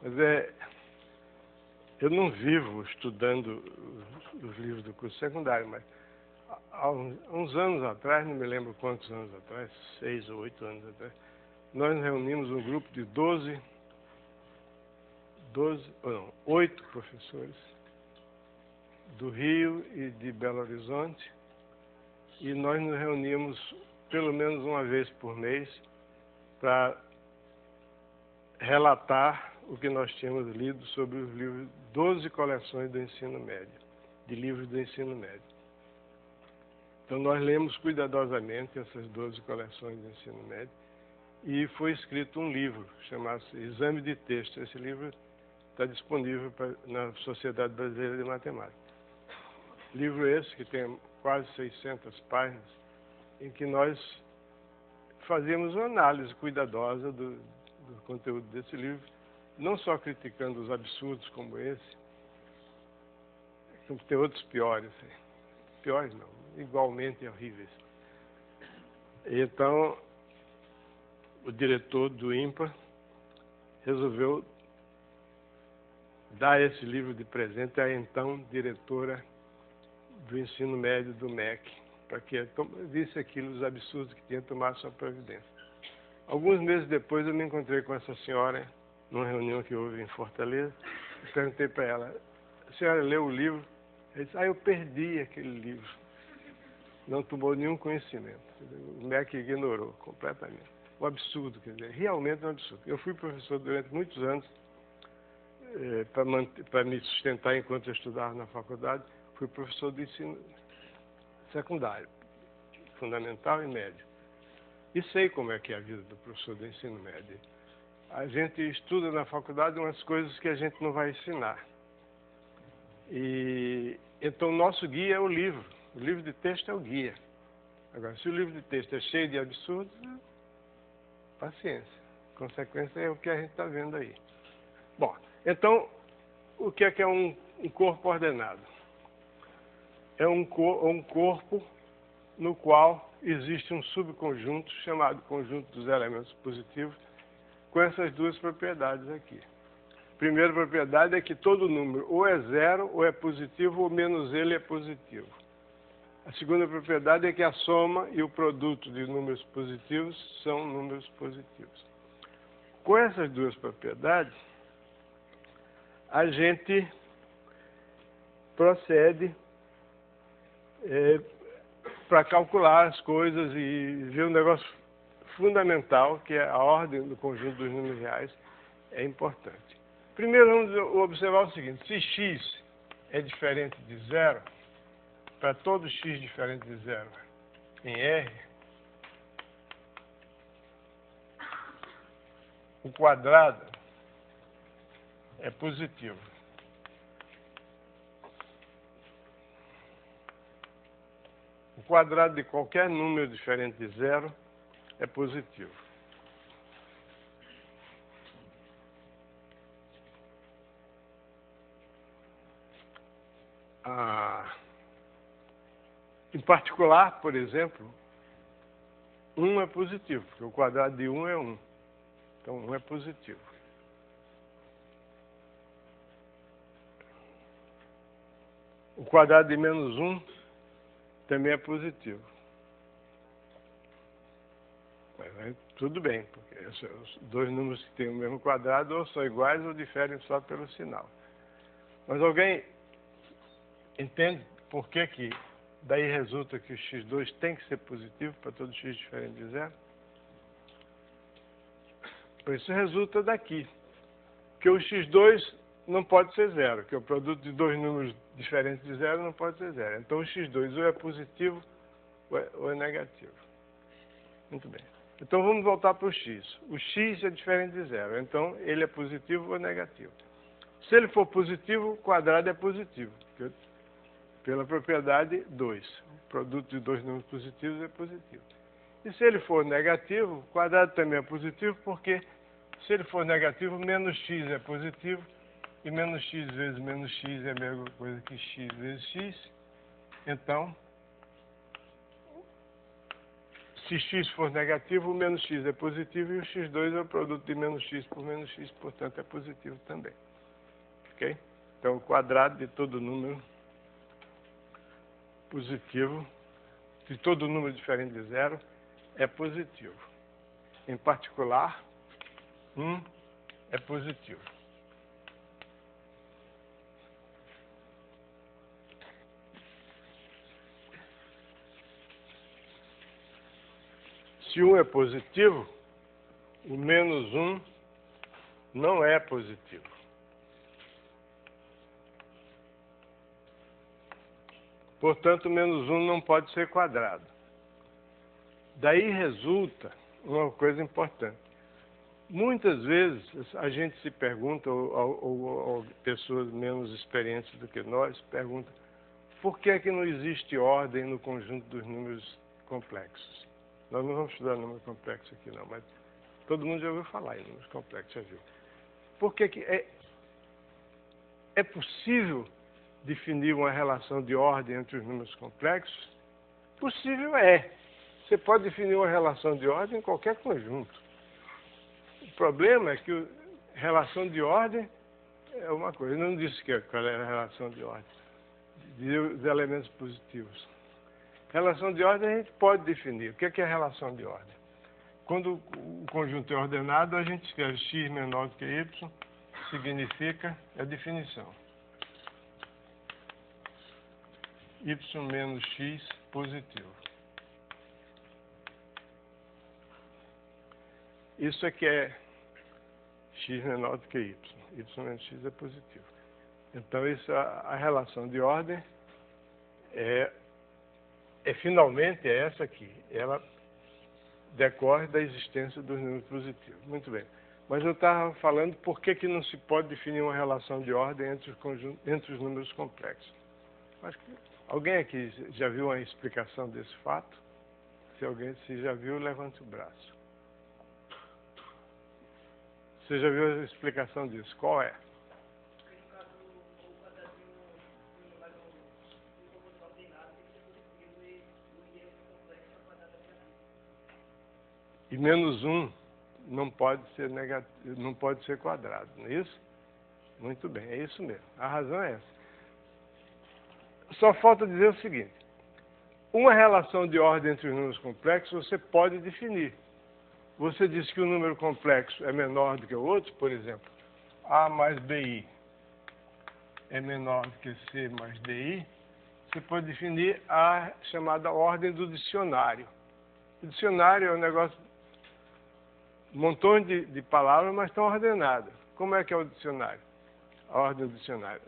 Speaker 1: Mas eu não vivo estudando os livros do curso secundário, mas há uns anos atrás, não me lembro quantos anos atrás, 6 ou 8 anos atrás, nós nos reunimos um grupo de 8 professores do Rio e de Belo Horizonte, e nós nos reunimos pelo menos uma vez por mês para relatar o que nós tínhamos lido sobre os livros, 12 coleções do ensino médio, de livros do ensino médio. Então, nós lemos cuidadosamente essas 12 coleções do ensino médio e foi escrito um livro, chamado-se Exame de Texto. Esse livro está disponível na Sociedade Brasileira de Matemática. Livro esse que tem quase 600 páginas, em que nós fazíamos uma análise cuidadosa do conteúdo desse livro, não só criticando os absurdos como esse, tem outros piores, piores não, igualmente horríveis. Então, o diretor do INPA resolveu dar esse livro de presente à então diretora do ensino médio do MEC, para que visse aquilo, os absurdos que tinha, tomasse sua providência. Alguns meses depois eu me encontrei com essa senhora numa reunião que houve em Fortaleza e perguntei para ela: a senhora leu o livro? Ela disse: eu perdi aquele livro. Não tomou nenhum conhecimento. O MEC ignorou completamente. Um absurdo, quer dizer, realmente um absurdo. Eu fui professor durante muitos anos, para me sustentar enquanto eu estudava na faculdade, fui professor de ensino secundário, fundamental e médio. E sei como é que é a vida do professor de ensino médio. A gente estuda na faculdade umas coisas que a gente não vai ensinar. E então o nosso guia é o livro. O livro de texto é o guia. Agora, se o livro de texto é cheio de absurdos, paciência. A consequência é o que a gente está vendo aí. Bom, então, o que é um corpo ordenado? É um corpo no qual existe um subconjunto chamado conjunto dos elementos positivos, com essas duas propriedades aqui. A primeira propriedade é que todo número ou é zero, ou é positivo, ou menos ele é positivo. A segunda propriedade é que a soma e o produto de números positivos são números positivos. Com essas duas propriedades, a gente procede para calcular as coisas e ver um negócio fundamental, que é a ordem do conjunto dos números reais, é importante. Primeiro, vamos observar o seguinte: se x é diferente de zero, para todo x diferente de zero em R, o quadrado é positivo. O quadrado de qualquer número diferente de zero é positivo. Em particular, por exemplo, 1 é positivo, porque o quadrado de 1 é 1. Então, 1 é positivo. O quadrado de menos 1 também é positivo. Mas, tudo bem, porque os dois números que têm o mesmo quadrado ou são iguais ou diferem só pelo sinal. Mas alguém entende por que daí resulta que o x2 tem que ser positivo para todo x diferente de zero? Por isso resulta daqui, que o x2 não pode ser zero, que o produto de dois números diferentes de zero não pode ser zero. Então o x2 ou é positivo ou é negativo. Muito bem. Então vamos voltar para o x. O x é diferente de zero, então ele é positivo ou negativo. Se ele for positivo, o quadrado é positivo, pela propriedade 2. O produto de dois números positivos é positivo. E se ele for negativo, o quadrado também é positivo, porque se ele for negativo, menos x é positivo, e menos x vezes menos x é a mesma coisa que x vezes x. Então, se x for negativo, o menos x é positivo, e o x2 é o produto de menos x por menos x, portanto é positivo também. Ok? Então, o quadrado de todo número positivo, de todo número diferente de zero, é positivo. Em particular, 1 é positivo. Se 1 é positivo, o menos 1 não é positivo. Portanto, menos 1 não pode ser quadrado. Daí resulta uma coisa importante. Muitas vezes a gente se pergunta, ou pessoas menos experientes do que nós, perguntam por que é que não existe ordem no conjunto dos números complexos. Nós não vamos estudar número complexo aqui não, mas todo mundo já ouviu falar em números complexos, já viu. Por que que é possível definir uma relação de ordem entre os números complexos? Possível é. Você pode definir uma relação de ordem em qualquer conjunto. O problema é que relação de ordem é uma coisa. Eu não disse qual era a relação de ordem dos elementos positivos. Relação de ordem a gente pode definir. O que é relação de ordem? Quando o conjunto é ordenado, a gente escreve x menor do que y, significa a definição. Y menos x positivo. Isso é que é x menor do que y. Y menos x é positivo. Então, isso, a relação de ordem finalmente é essa aqui. Ela decorre da existência dos números positivos. Muito bem. Mas eu estava falando por que não se pode definir uma relação de ordem entre os números complexos. Acho que alguém aqui já viu uma explicação desse fato? Se já viu, levante o braço. Você já viu a explicação disso? Qual é? E menos 1 não pode ser negativo, não pode ser quadrado, não é isso? Muito bem, é isso mesmo. A razão é essa. Só falta dizer o seguinte: uma relação de ordem entre os números complexos você pode definir. Você diz que o número complexo é menor do que o outro, por exemplo, A mais BI é menor do que C mais DI, você pode definir a chamada ordem do dicionário. O dicionário é um negócio, um montão de palavras, mas estão ordenadas. Como é que é o dicionário? A ordem do dicionário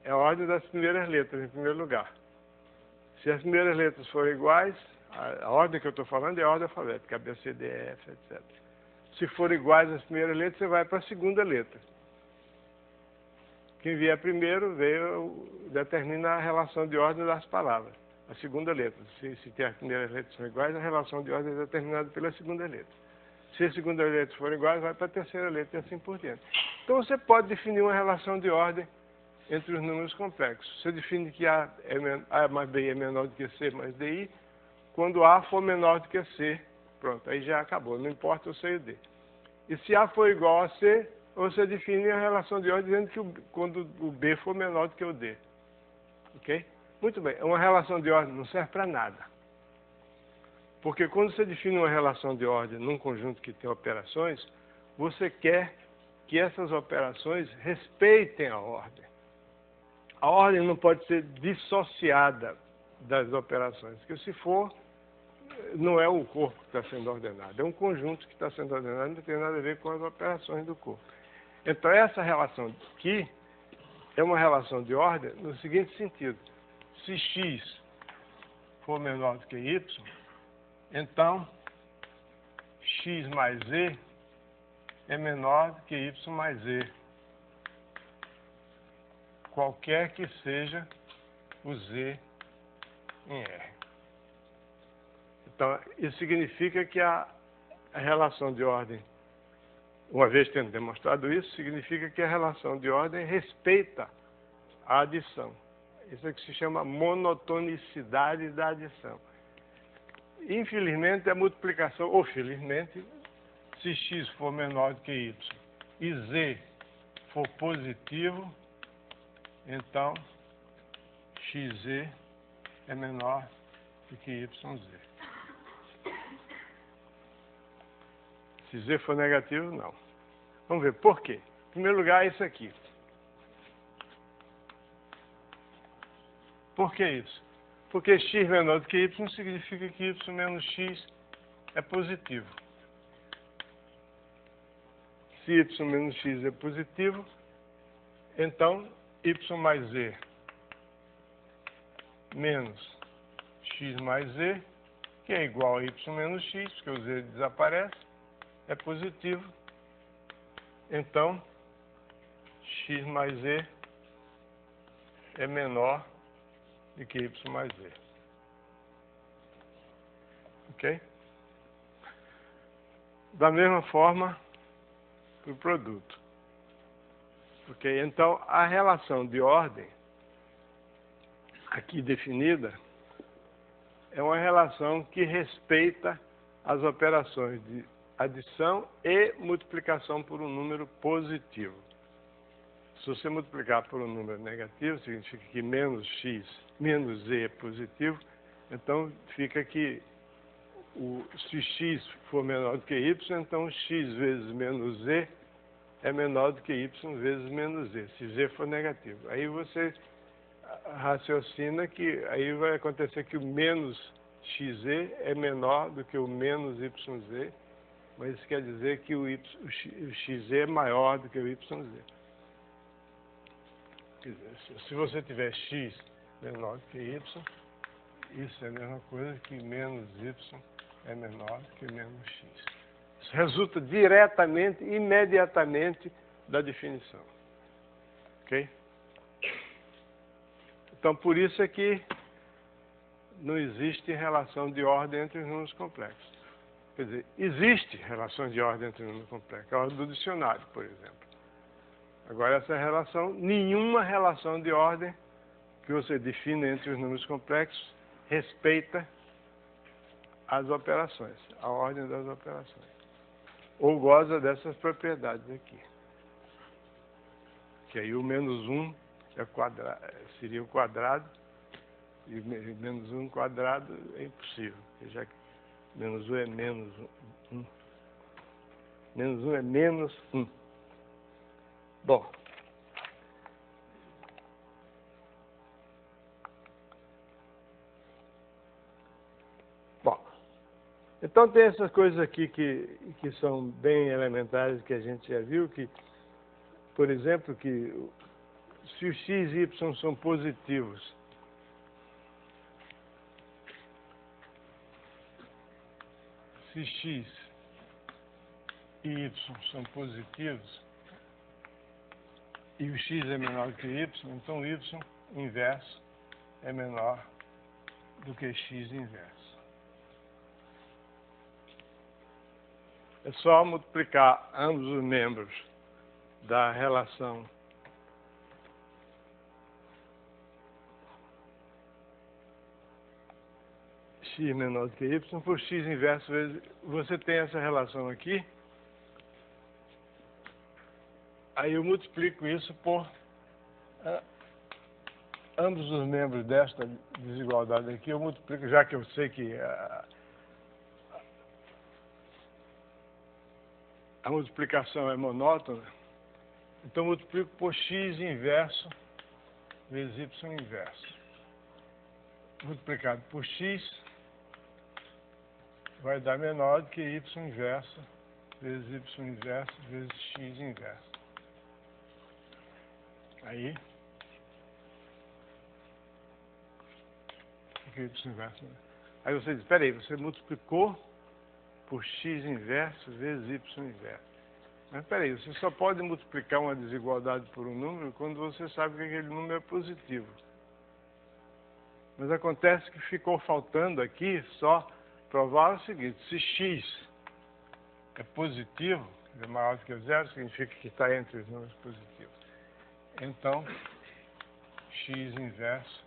Speaker 1: é a ordem das primeiras letras, em primeiro lugar. Se as primeiras letras forem iguais, a ordem que eu estou falando é a ordem alfabética, A, B, C, D, E, F, etc. Se forem iguais as primeiras letras, você vai para a segunda letra. Quem vier primeiro determina a relação de ordem das palavras, a segunda letra. Se as primeiras letras são iguais, a relação de ordem é determinada pela segunda letra. Se as segundas letras forem iguais, vai para a terceira letra e assim por diante. Então você pode definir uma relação de ordem entre os números complexos. Você define que A mais B é menor do que C mais DI, quando A for menor do que C, pronto, aí já acabou, não importa o C e o D. E se A for igual a C, você define a relação de ordem dizendo que quando o B for menor do que o D. Ok? Muito bem, uma relação de ordem não serve para nada. Porque quando você define uma relação de ordem num conjunto que tem operações, você quer que essas operações respeitem a ordem. A ordem não pode ser dissociada das operações, porque se for, não é o corpo que está sendo ordenado, é um conjunto que está sendo ordenado, não tem nada a ver com as operações do corpo. Então, essa relação aqui é uma relação de ordem no seguinte sentido: se x for menor do que y, então x mais e é menor do que y mais e, qualquer que seja o z em R. Então, isso significa que a relação de ordem, uma vez tendo demonstrado isso, significa que a relação de ordem respeita a adição. Isso é que se chama monotonicidade da adição. Infelizmente, a multiplicação, ou felizmente, se x for menor do que y e z for positivo, então xz é menor do que yz. Se z for negativo, não. Vamos ver por quê. Em primeiro lugar, isso aqui. Por que isso? Porque x menor do que y significa que y menos x é positivo. Se y menos x é positivo, então y mais z menos x mais z, que é igual a y menos x, porque o z desaparece, é positivo. Então, x mais z é menor do que y mais z. Ok? Da mesma forma para o produto. Ok? Então, a relação de ordem aqui definida é uma relação que respeita as operações de adição e multiplicação por um número positivo. Se você multiplicar por um número negativo, significa que menos x, menos z é positivo, então fica que se x for menor do que y, então x vezes menos z é menor do que y vezes menos z, se z for negativo. Aí você raciocina que aí vai acontecer que o menos xz é menor do que o menos yz, mas isso quer dizer que o xz é maior do que o yz. Quer dizer, se você tiver x menor do que y, isso é a mesma coisa que menos y é menor do que menos x. Isso resulta diretamente, imediatamente da definição. Ok? Então, por isso é que não existe relação de ordem entre os números complexos. Quer dizer, existe relação de ordem entre os números complexos, é a ordem do dicionário, por exemplo. Agora, essa relação, nenhuma relação de ordem que você define entre os números complexos respeita as operações, a ordem das operações. Ou goza dessas propriedades aqui. Que aí o menos 1 seria o quadrado, e menos 1 quadrado é impossível, já que menos 1 é menos 1. Menos 1 é menos 1. Bom. Então tem essas coisas aqui que são bem elementares, que a gente já viu, que, por exemplo, que se os x e y são positivos, se x e y são positivos, e o x é menor do que y, então o y inverso é menor do que x inverso. É só multiplicar ambos os membros da relação x menor do que y por x inverso vezes... Você tem essa relação aqui. Aí eu multiplico isso por ambos os membros desta desigualdade aqui. Eu multiplico, já que eu sei que a multiplicação é monótona, então eu multiplico por x inverso vezes y inverso. Multiplicado por x vai dar menor do que y inverso vezes y inverso vezes x inverso. Aí, y inverso. Aí você diz, espera aí, você multiplicou por x inverso vezes y inverso. Mas espera aí, você só pode multiplicar uma desigualdade por um número quando você sabe que aquele número é positivo. Mas acontece que ficou faltando aqui só provar o seguinte: se x é positivo, é maior do que zero, significa que está entre os números positivos. Então, x inverso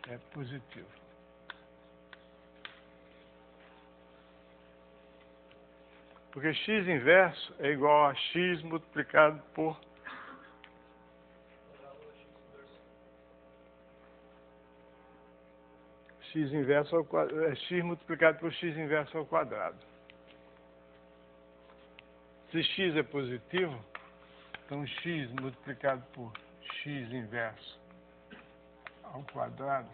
Speaker 1: é positivo. Porque x inverso é igual a x multiplicado por x inverso ao quadrado, é x multiplicado por x inverso ao quadrado. Se x é positivo, então x multiplicado por x inverso ao quadrado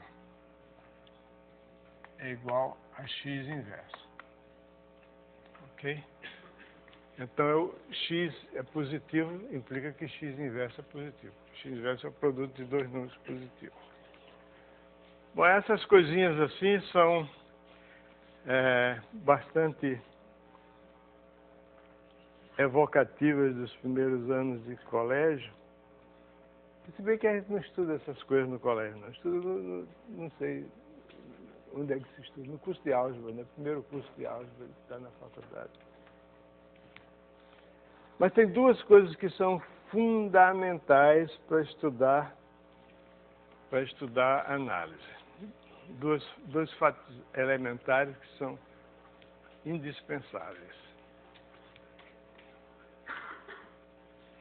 Speaker 1: é igual a x inverso. Ok? Então, x é positivo, implica que x inverso é positivo. X inverso é o produto de dois números positivos. Bom, essas coisinhas assim são bastante evocativas dos primeiros anos de colégio. Se bem que a gente não estuda essas coisas no colégio, não. Estuda, não sei onde é que se estuda, no curso de álgebra, né? Primeiro curso de álgebra, está na faculdade. Mas tem duas coisas que são fundamentais para estudar análise. Dois fatos elementares que são indispensáveis.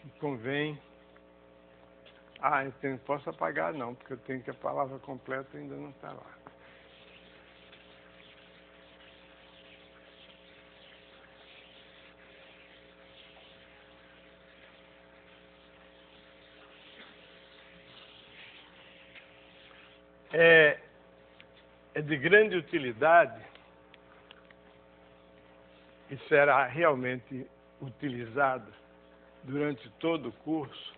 Speaker 1: Que convém... eu posso apagar não, porque eu tenho que a palavra completa ainda não está lá. É de grande utilidade e será realmente utilizado durante todo o curso.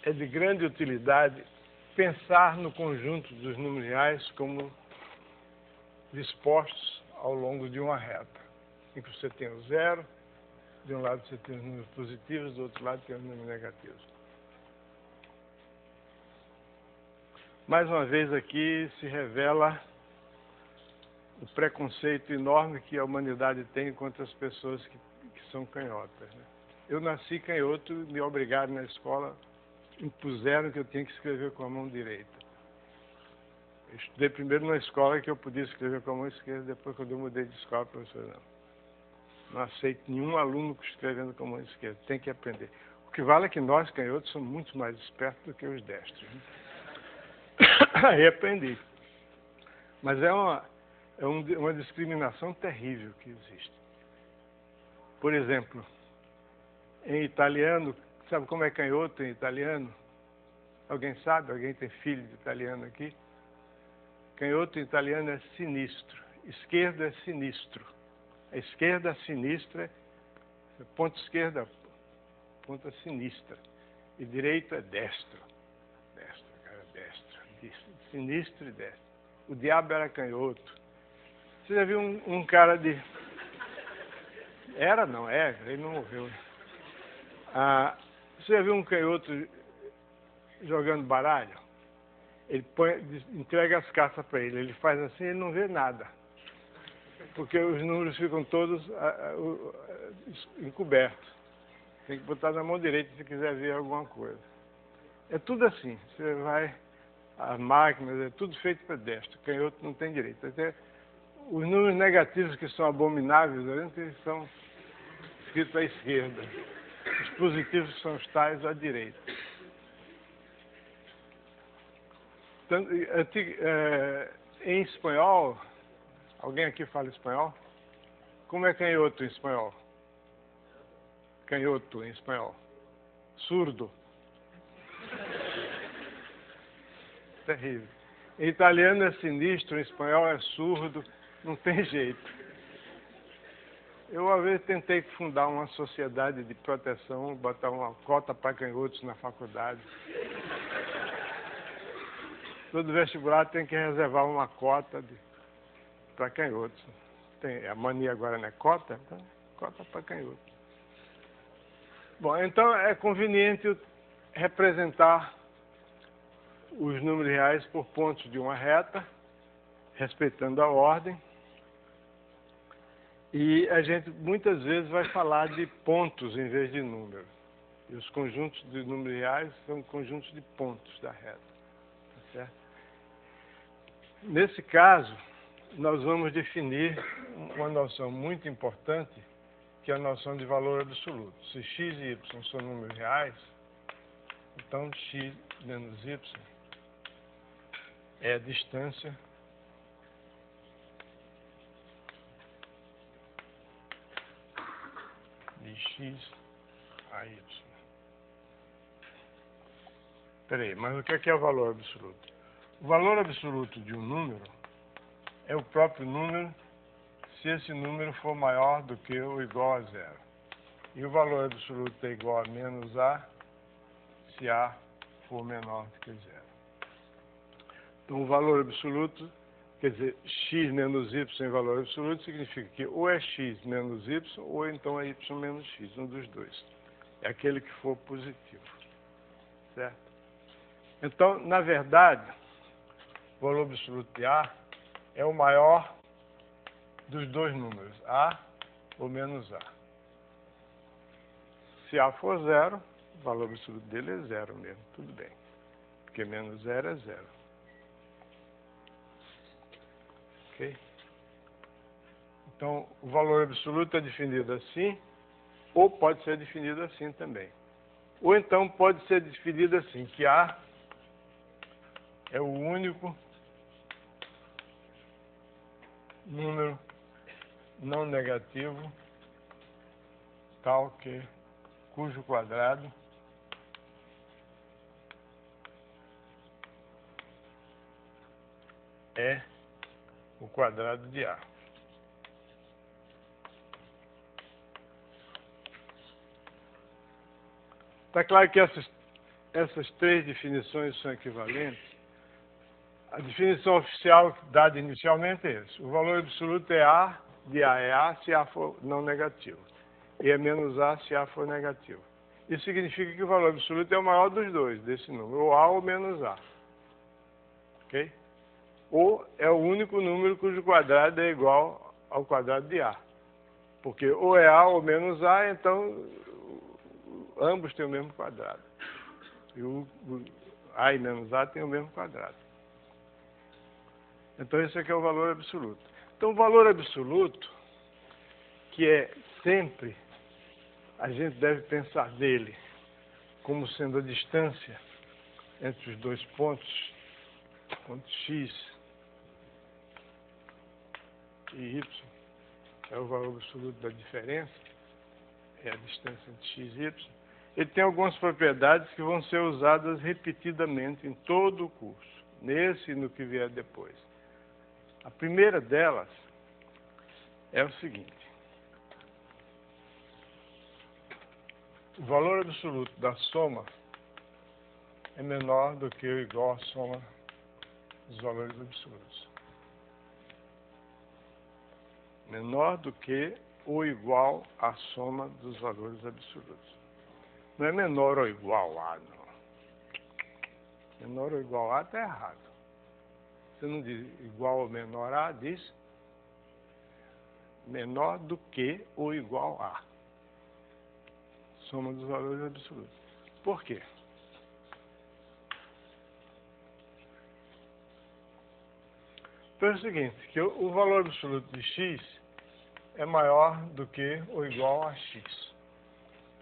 Speaker 1: É de grande utilidade pensar no conjunto dos números reais como dispostos ao longo de uma reta, em que você tem o zero, de um lado você tem os números positivos, do outro lado tem os números negativos. Mais uma vez aqui se revela o preconceito enorme que a humanidade tem contra as pessoas que são canhotas, né? Eu nasci canhoto e me obrigaram na escola, impuseram que eu tinha que escrever com a mão direita. Eu estudei primeiro numa escola que eu podia escrever com a mão esquerda, depois quando eu mudei de escola, professor, não aceito nenhum aluno escrevendo com a mão esquerda, tem que aprender. O que vale é que nós canhotos somos muito mais espertos do que os destros, né? Aí aprendi. Mas é uma discriminação terrível que existe. Por exemplo, em italiano, sabe como é canhoto em italiano? Alguém sabe? Alguém tem filho de italiano aqui? Canhoto em italiano é sinistro. Esquerdo é sinistro. A esquerda sinistra é ponta esquerda, ponta sinistra. E direito é destro. Destro, cara, destro. Sinistro e destro. O diabo era canhoto. Você já viu um cara de... ele não morreu. Você já viu um canhoto jogando baralho? Ele entrega as cartas para ele, ele faz assim e ele não vê nada. Porque os números ficam todos encobertos. Tem que botar na mão direita se quiser ver alguma coisa. É tudo assim. Você vai... As máquinas, é tudo feito para destro. Canhoto não tem direito. Até os números negativos que são abomináveis, eles são escritos à esquerda. Os positivos são os tais à direita. Então, em espanhol, alguém aqui fala espanhol? Como é canhoto em espanhol? Canhoto em espanhol. Surdo. Terrível. Em italiano é sinistro, em espanhol é surdo, não tem jeito. Eu, uma vez, tentei fundar uma sociedade de proteção, botar uma cota para canhotos na faculdade. Todo vestibular tem que reservar uma cota para canhotos. A mania agora não é cota, então cota para canhotos. Bom, então é conveniente representar os números reais por pontos de uma reta, respeitando a ordem. E a gente muitas vezes vai falar de pontos em vez de números. E os conjuntos de números reais são conjuntos de pontos da reta. Tá certo? Nesse caso, nós vamos definir uma noção muito importante, que é a noção de valor absoluto. Se x e y são números reais, então x menos y é a distância de x a y. Espera aí, mas o que é o valor absoluto? O valor absoluto de um número é o próprio número se esse número for maior do que ou igual a zero. E o valor absoluto é igual a menos A se A for menor do que zero. Então, o valor absoluto, quer dizer, x menos y em valor absoluto, significa que ou é x menos y, ou então é y menos x, um dos dois. É aquele que for positivo. Certo? Então, na verdade, o valor absoluto de A é o maior dos dois números, A ou menos A. Se A for zero, o valor absoluto dele é zero mesmo, tudo bem. Porque menos zero é zero. Ok? Então, o valor absoluto é definido assim, ou pode ser definido assim também. Ou então pode ser definido assim, que A é o único número não negativo tal que cujo quadrado é o quadrado de A. Está claro que essas três definições são equivalentes? A definição oficial dada inicialmente é essa. O valor absoluto é A, de A é A se A for não negativo. E é menos A se A for negativo. Isso significa que o valor absoluto é o maior dos dois, desse número, ou A ou menos A. Ok? Ou é o único número cujo quadrado é igual ao quadrado de A. Porque ou é A ou menos A, então ambos têm o mesmo quadrado. E o A e menos A têm o mesmo quadrado. Então esse aqui é o valor absoluto. Então o valor absoluto, que é sempre, a gente deve pensar dele como sendo a distância entre os dois pontos, ponto x e y, é o valor absoluto da diferença, é a distância entre x e y. Ele tem algumas propriedades que vão ser usadas repetidamente em todo o curso, nesse e no que vier depois. A primeira delas é o seguinte: o valor absoluto da soma é menor do que ou igual à soma dos valores absolutos. Menor do que ou igual à soma dos valores absolutos. Não é menor ou igual a, não. Menor ou igual a está errado. Você não diz igual ou menor a, diz menor do que ou igual a. Soma dos valores absolutos. Por quê? Então é o seguinte, que o valor absoluto de x é maior do que ou igual a x.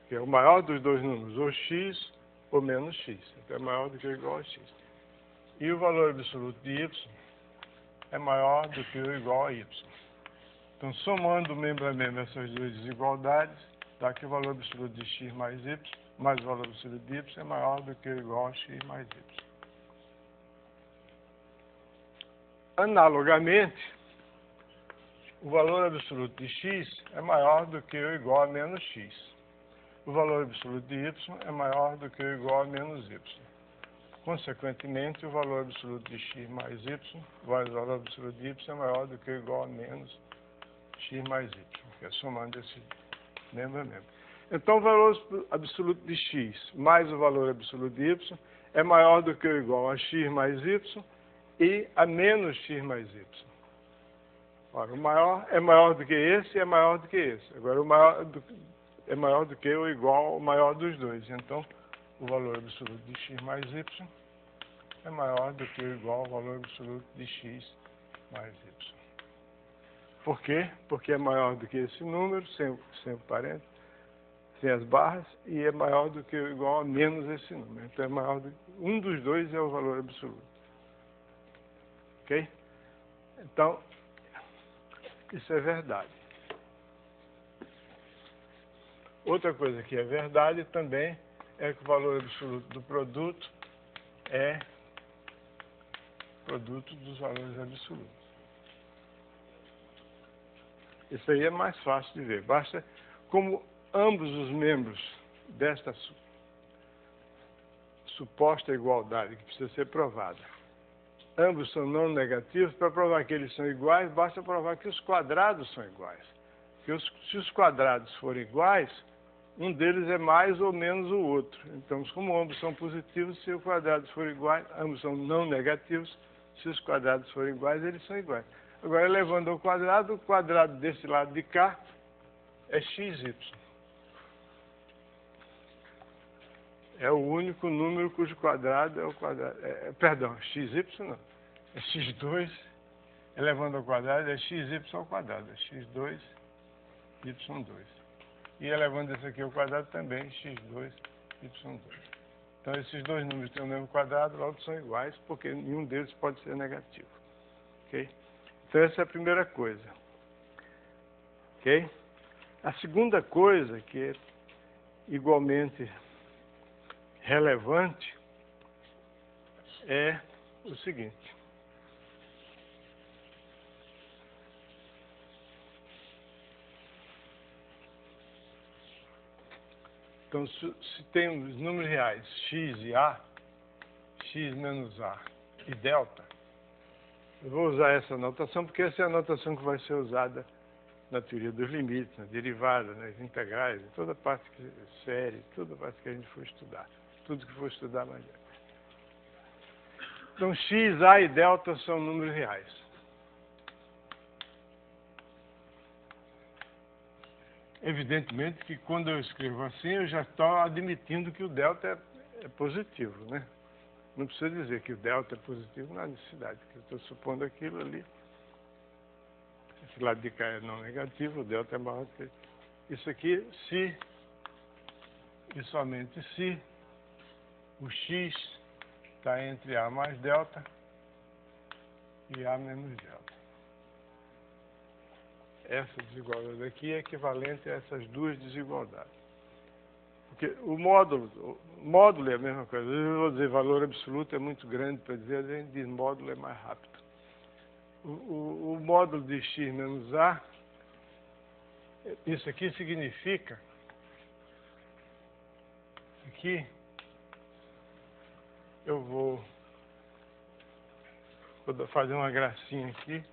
Speaker 1: Que é o maior dos dois números, ou x ou menos x. Então é maior do que ou igual a x. E o valor absoluto de y é maior do que ou igual a y. Então, somando membro a membro essas duas desigualdades, dá que o valor absoluto de x mais y, mais o valor absoluto de y, é maior do que ou igual a x mais y. Analogamente, o valor absoluto de x é maior do que ou igual a menos x. O valor absoluto de y é maior do que ou igual a menos y. Consequentemente, o valor absoluto de x mais y, mais o valor absoluto de y, é maior do que ou igual a menos x mais y, que é somando esse membro a membro. Então, o valor absoluto de x mais o valor absoluto de y é maior do que ou igual a x mais y e a menos x mais y. Ora, o maior é maior do que esse e é maior do que esse. Agora, o maior é maior do que ou igual ao maior dos dois. Então, o valor absoluto de x mais y é maior do que ou igual ao valor absoluto de x mais y. Por quê? Porque é maior do que esse número, sem parênteses, sem as barras, e é maior do que ou igual a menos esse número. Então, é maior um dos dois é o valor absoluto. Ok? Então, isso é verdade. Outra coisa que é verdade também é que o valor absoluto do produto é produto dos valores absolutos. Isso aí é mais fácil de ver. Basta, como ambos os membros desta suposta igualdade, que precisa ser provada, ambos são não negativos, para provar que eles são iguais, basta provar que os quadrados são iguais. Porque se os quadrados forem iguais, um deles é mais ou menos o outro. Então, como ambos são positivos, se os quadrados forem iguais, ambos são não negativos, se os quadrados forem iguais, eles são iguais. Agora, levando ao quadrado, o quadrado desse lado de cá é xy. É o único número cujo quadrado é o quadrado. Perdão, xy não. É x2, elevando ao quadrado, é xy ao quadrado. É x2, y2. E elevando esse aqui ao quadrado também, x2, y2. Então, esses dois números têm o mesmo quadrado, logo são iguais, porque nenhum deles pode ser negativo. Ok? Então, essa é a primeira coisa. Ok? A segunda coisa, que é igualmente relevante, é o seguinte. Então, se temos números reais x e a, x menos a e delta, eu vou usar essa notação porque essa é a notação que vai ser usada na teoria dos limites, na derivada, nas integrais, em toda parte que série, toda parte que a gente for estudar, tudo que for estudar mais adiante. Então, x, a e delta são números reais. Evidentemente que quando eu escrevo assim, eu já estou admitindo que o delta é positivo, né? Não precisa dizer que o delta é positivo, não há necessidade, porque eu estou supondo aquilo ali. Esse lado de cá é não negativo, o delta é maior do que isso aqui, se e somente se o x está entre a mais delta e a menos delta. Essa desigualdade aqui é equivalente a essas duas desigualdades. Porque o módulo é a mesma coisa. Eu vou dizer valor absoluto é muito grande para dizer, a gente diz módulo é mais rápido. O módulo de x menos a, isso aqui significa que eu vou fazer uma gracinha aqui.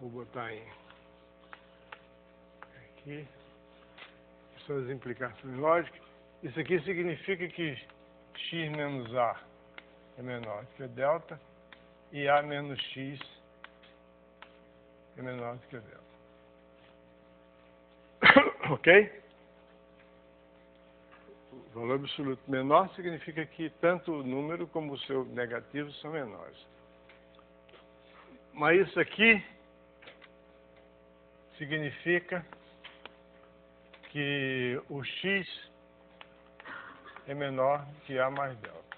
Speaker 1: Vou botar em aqui. São as implicações lógicas. Isso aqui significa que x menos a é menor do que delta e a menos x é menor do que delta. Ok? O valor absoluto menor significa que tanto o número como o seu negativo são menores. Mas isso aqui significa que o x é menor que a mais delta.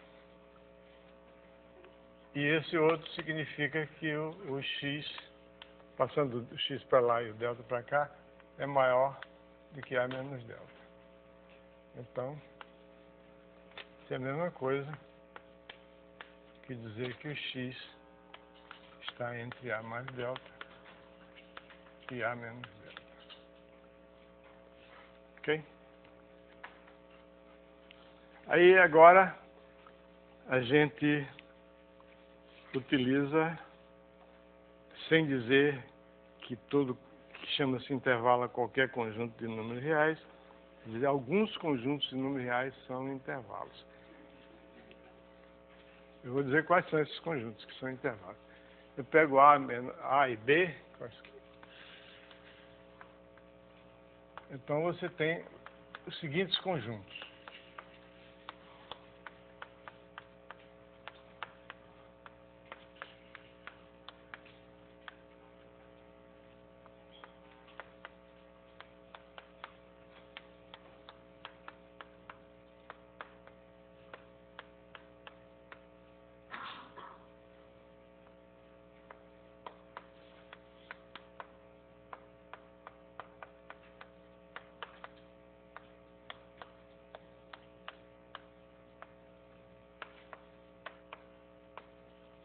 Speaker 1: E esse outro significa que o x, passando do x para lá e o delta para cá, é maior do que a menos delta. Então, isso é a mesma coisa que dizer que o x está entre a mais delta e a menos delta. Ok? Aí agora a gente utiliza, sem dizer que tudo que chama-se intervalo a qualquer conjunto de números reais, dizer alguns conjuntos de números reais são intervalos. Eu vou dizer quais são esses conjuntos que são intervalos. Eu pego A e B. Então você tem os seguintes conjuntos.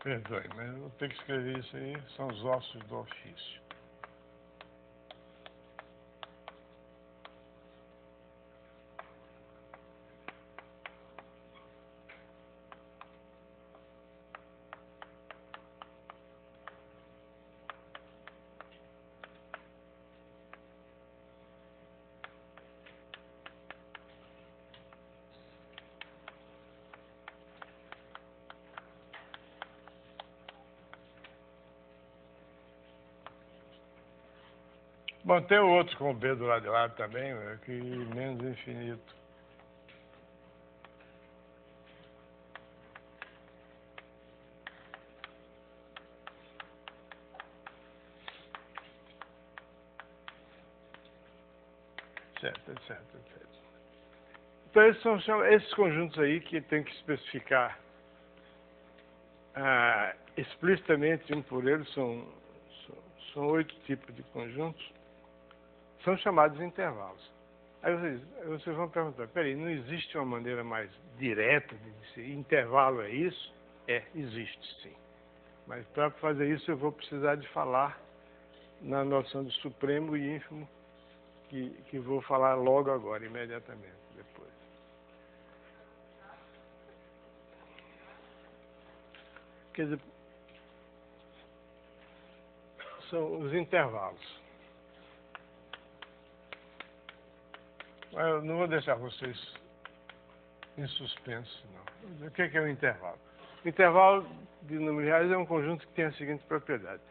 Speaker 1: Perdoe, mas eu vou ter que escrever isso aí, são os ossos do ofício. Bom, tem outros com o B do lado de lá também, que menos infinito. Certo. Então, esses são esses conjuntos aí que tem que especificar explicitamente um por eles, são 8 tipos de conjuntos, são chamados intervalos. Aí vocês vão perguntar, peraí, não existe uma maneira mais direta de dizer intervalo é isso? Existe sim. Mas para fazer isso eu vou precisar de falar na noção de supremo e ínfimo, que vou falar logo agora, imediatamente, depois. Quer dizer, são os intervalos. Mas eu não vou deixar vocês em suspenso, não. O que é um intervalo? O intervalo de números reais é um conjunto que tem a seguinte propriedade.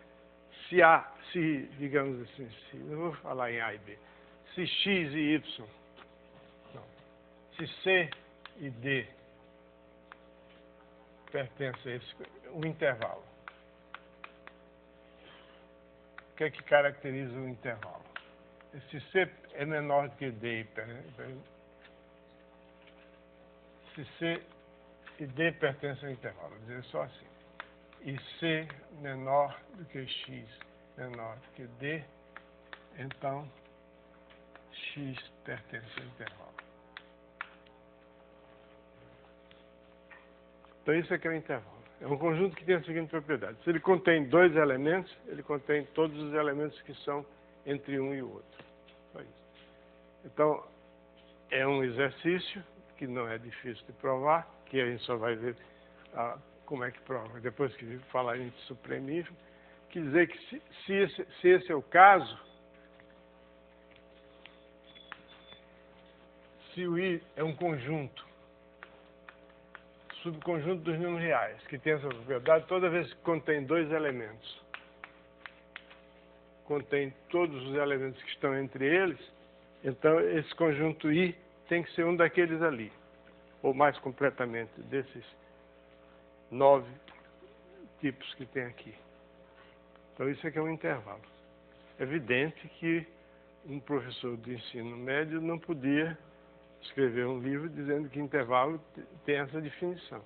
Speaker 1: Se, digamos assim, não vou falar em A e B, se X e Y, não, se C e D pertencem a um intervalo, o que é que caracteriza o intervalo? Se C é menor do que D, se C e D pertencem ao intervalo, vou dizer só assim, e C menor do que X menor do que D, então X pertence ao intervalo. Então isso aqui é o intervalo. É um conjunto que tem a seguinte propriedade. Se ele contém 2 elementos, ele contém todos os elementos que são entre um e o outro. Só isso. Então, é um exercício que não é difícil de provar, que a gente só vai ver como é que prova, depois que falar em supremismo. Quer dizer que se esse é o caso, se o I é um conjunto, subconjunto dos números reais, que tem essa propriedade, toda vez que contém 2 elementos, contém todos os elementos que estão entre eles, então esse conjunto I tem que ser um daqueles ali, ou mais completamente, desses 9 tipos que tem aqui. Então isso aqui é um intervalo. É evidente que um professor de ensino médio não podia escrever um livro dizendo que intervalo tem essa definição.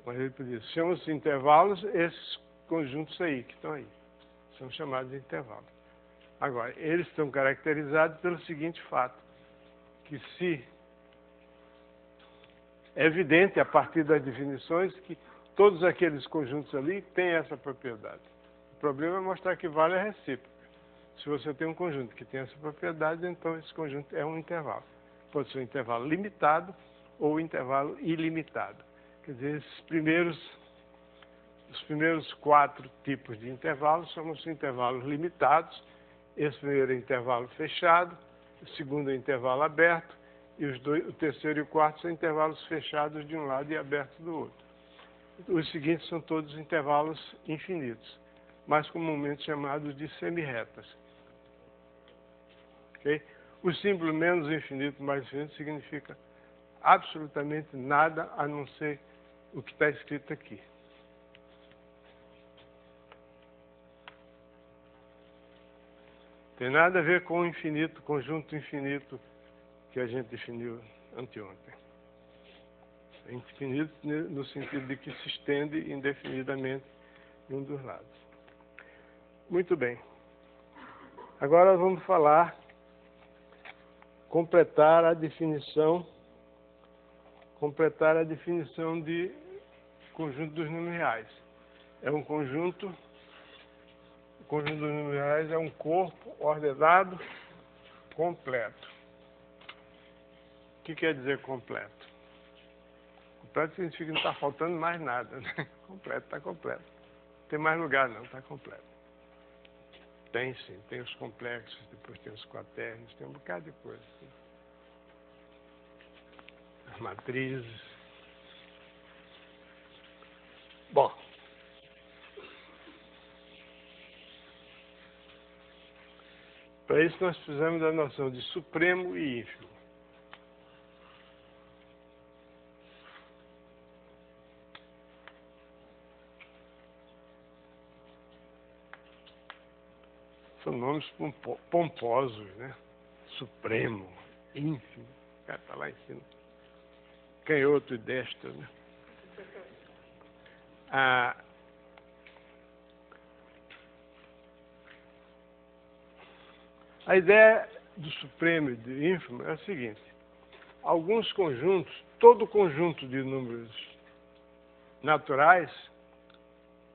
Speaker 1: Mas ele podia, chamam-se intervalos esses conjuntos aí, que estão aí. São chamados de intervalos. Agora, eles estão caracterizados pelo seguinte fato, que se é evidente a partir das definições que todos aqueles conjuntos ali têm essa propriedade. O problema é mostrar que vale a recíproca. Se você tem um conjunto que tem essa propriedade, então esse conjunto é um intervalo. Pode ser um intervalo limitado ou um intervalo ilimitado. Quer dizer, os primeiros 4 tipos de intervalos são os intervalos limitados. Esse primeiro é intervalo fechado, o segundo é intervalo aberto, e o terceiro e o quarto são intervalos fechados de um lado e abertos do outro. Os seguintes são todos intervalos infinitos, mais comumente chamados de semirretas. Okay? O símbolo menos infinito, mais infinito, significa absolutamente nada a não ser o que está escrito aqui. Tem nada a ver com o infinito, conjunto infinito que a gente definiu anteontem. É infinito no sentido de que se estende indefinidamente em um dos lados. Muito bem. Agora vamos completar a definição de conjunto dos números reais. É um conjunto, o conjunto dos números reais é um corpo ordenado completo. O que quer dizer completo? Completo significa que não está faltando mais nada, né? Completo, está completo. Não tem mais lugar não, está completo. Tem sim, tem os complexos, depois tem os quaternos, tem um bocado de coisa. Assim. As matrizes. Bom. Para isso nós precisamos da noção de supremo e ínfimo. São nomes pomposos, né? Supremo, ínfimo. O cara está lá em cima. Canhoto e destro, né? A ideia do supremo e do ínfimo é a seguinte. Alguns conjuntos, todo conjunto de números naturais,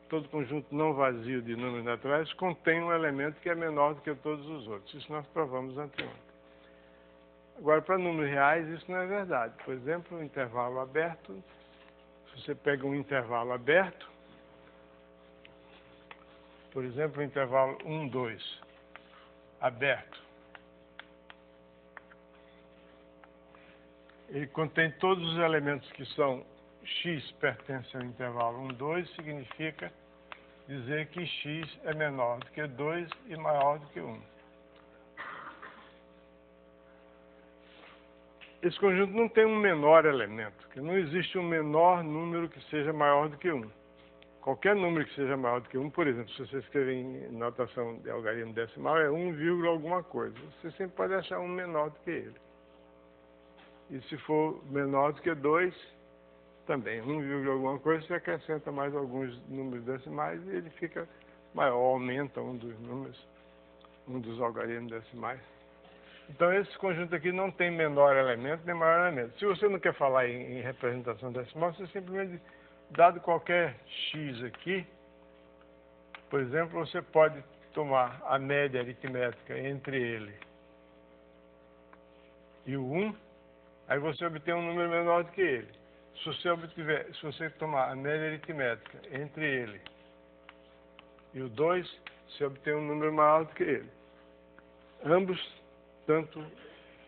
Speaker 1: todo conjunto não vazio de números naturais contém um elemento que é menor do que todos os outros. Isso nós provamos anteontem. Agora, para números reais, isso não é verdade. Por exemplo, um intervalo aberto, se você pega um intervalo aberto, por exemplo, o intervalo 1, 2, aberto, ele contém todos os elementos que são x pertence ao intervalo 1, 2, significa dizer que x é menor do que 2 e maior do que 1. Esse conjunto não tem um menor elemento, porque não existe um menor número que seja maior do que 1. Qualquer número que seja maior do que 1, por exemplo, se você escrever em notação de algarismo decimal, é 1, alguma coisa. Você sempre pode achar um menor do que ele. E se for menor do que 2, também 1, alguma coisa, você acrescenta mais alguns números decimais e ele fica maior, aumenta um dos números, um dos algarismos decimais. Então esse conjunto aqui não tem menor elemento nem maior elemento. Se você não quer falar em representação decimal, você simplesmente, dado qualquer x aqui, por exemplo, você pode tomar a média aritmética entre ele e o 1, aí você obtém um número menor do que ele. Se você tomar a média aritmética entre ele e o 2, você obtém um número maior do que ele. Ambos, tanto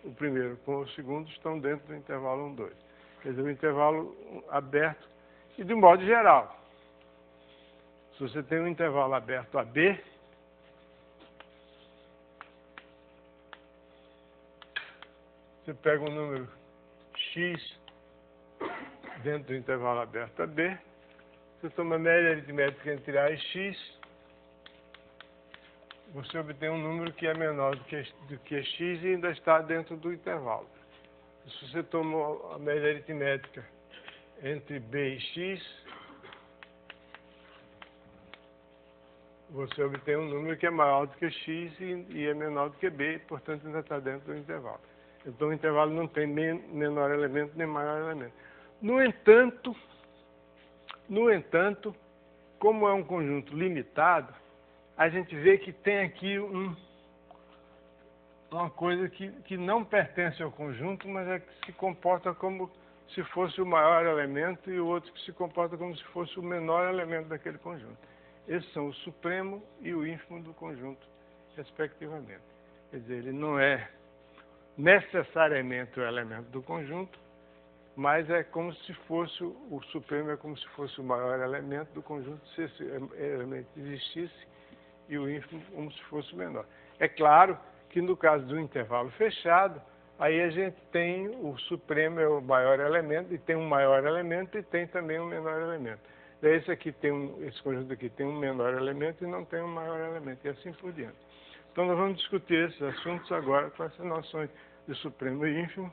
Speaker 1: o primeiro como o segundo, estão dentro do intervalo 1, 2. Quer dizer, o intervalo aberto. E de modo geral, se você tem um intervalo aberto AB, você pega um número x dentro do intervalo aberto AB, você toma a média aritmética entre A e x, você obtém um número que é menor do que x e ainda está dentro do intervalo. Se você toma a média aritmética entre B e x, você obtém um número que é maior do que x e é menor do que B, portanto ainda está dentro do intervalo. Então o intervalo não tem nem menor elemento nem maior elemento. No entanto, como é um conjunto limitado, a gente vê que tem aqui uma coisa que não pertence ao conjunto, mas é que se comporta como se fosse o maior elemento e o outro que se comporta como se fosse o menor elemento daquele conjunto. Esses são o supremo e o ínfimo do conjunto, respectivamente. Quer dizer, ele não é necessariamente o elemento do conjunto, mas é como se fosse, o supremo é como se fosse o maior elemento do conjunto, se esse elemento existisse, e o ínfimo como se fosse o menor. É claro que no caso do intervalo fechado, aí a gente tem o supremo é o maior elemento, e tem um maior elemento e tem também um menor elemento. Daí esse conjunto aqui tem um menor elemento e não tem um maior elemento, e assim por diante. Então nós vamos discutir esses assuntos agora com essas noções de supremo e ínfimo,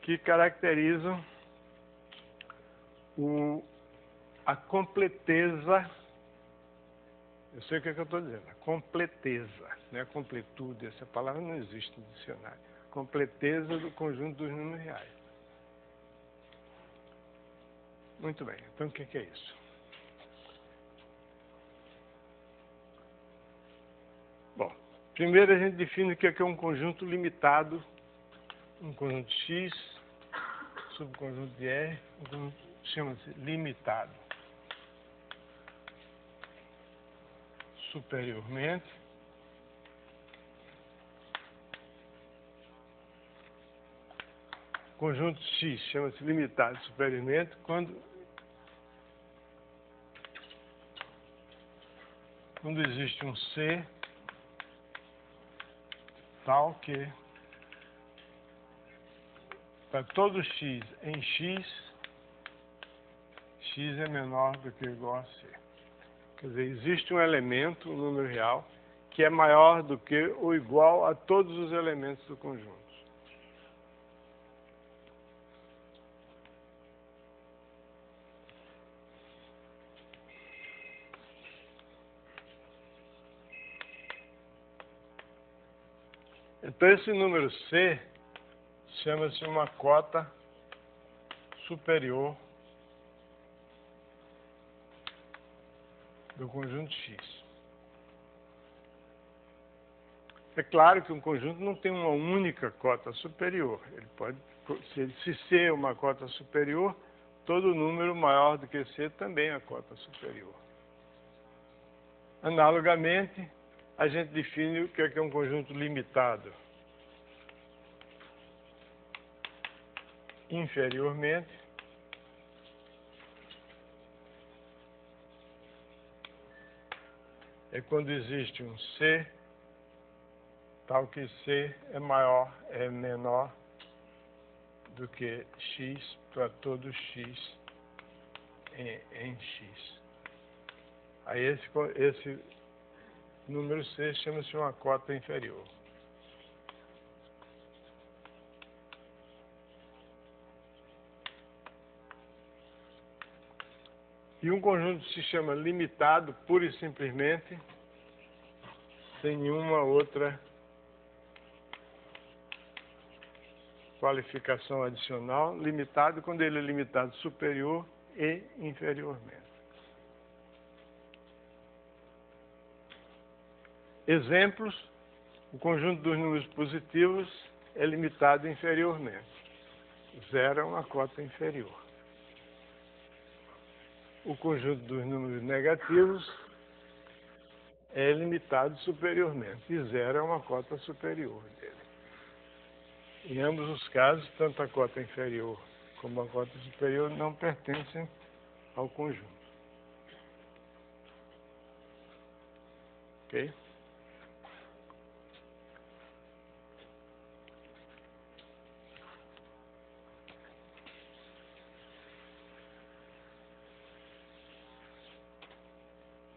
Speaker 1: que caracterizam a completeza. Eu sei o que eu estou dizendo, a completeza, né? A completude, essa palavra não existe no dicionário. Completeza do conjunto dos números reais. Muito bem, então o que é isso? Bom, primeiro a gente define o que é um conjunto limitado, um conjunto X, subconjunto de R, um conjunto chama-se limitado. Superiormente, conjunto X chama-se limitado superiormente quando existe um C tal que para todo X em X, X é menor do que ou igual a C. Quer dizer, existe um elemento, um número real, que é maior do que ou igual a todos os elementos do conjunto. Então, esse número C chama-se uma cota superior do conjunto X. É claro que um conjunto não tem uma única cota superior. Ele pode, se C é uma cota superior, todo número maior do que C também é cota superior. Analogamente, a gente define o que é um conjunto limitado. Inferiormente, é quando existe um C tal que C é menor do que X para todo X em X. Aí esse número C chama-se uma cota inferior. E um conjunto se chama limitado pura e simplesmente, sem nenhuma outra qualificação adicional, limitado quando ele é limitado superior e inferiormente. Exemplos: o conjunto dos números positivos é limitado inferiormente. 0 é uma cota inferior. O conjunto dos números negativos é limitado superiormente. E 0 é uma cota superior dele. Em ambos os casos, tanto a cota inferior como a cota superior não pertencem ao conjunto. Ok?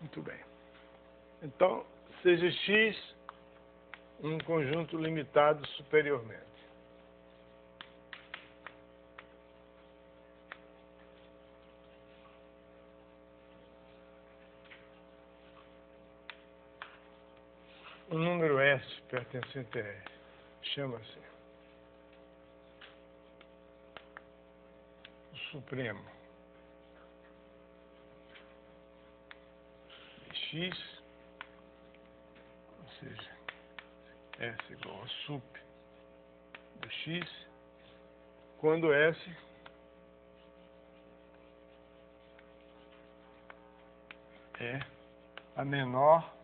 Speaker 1: Muito bem. Então, seja X um conjunto limitado superiormente. O número S pertencente a R chama-se o supremo de X, ou seja, S igual a sup do X, quando S é a menor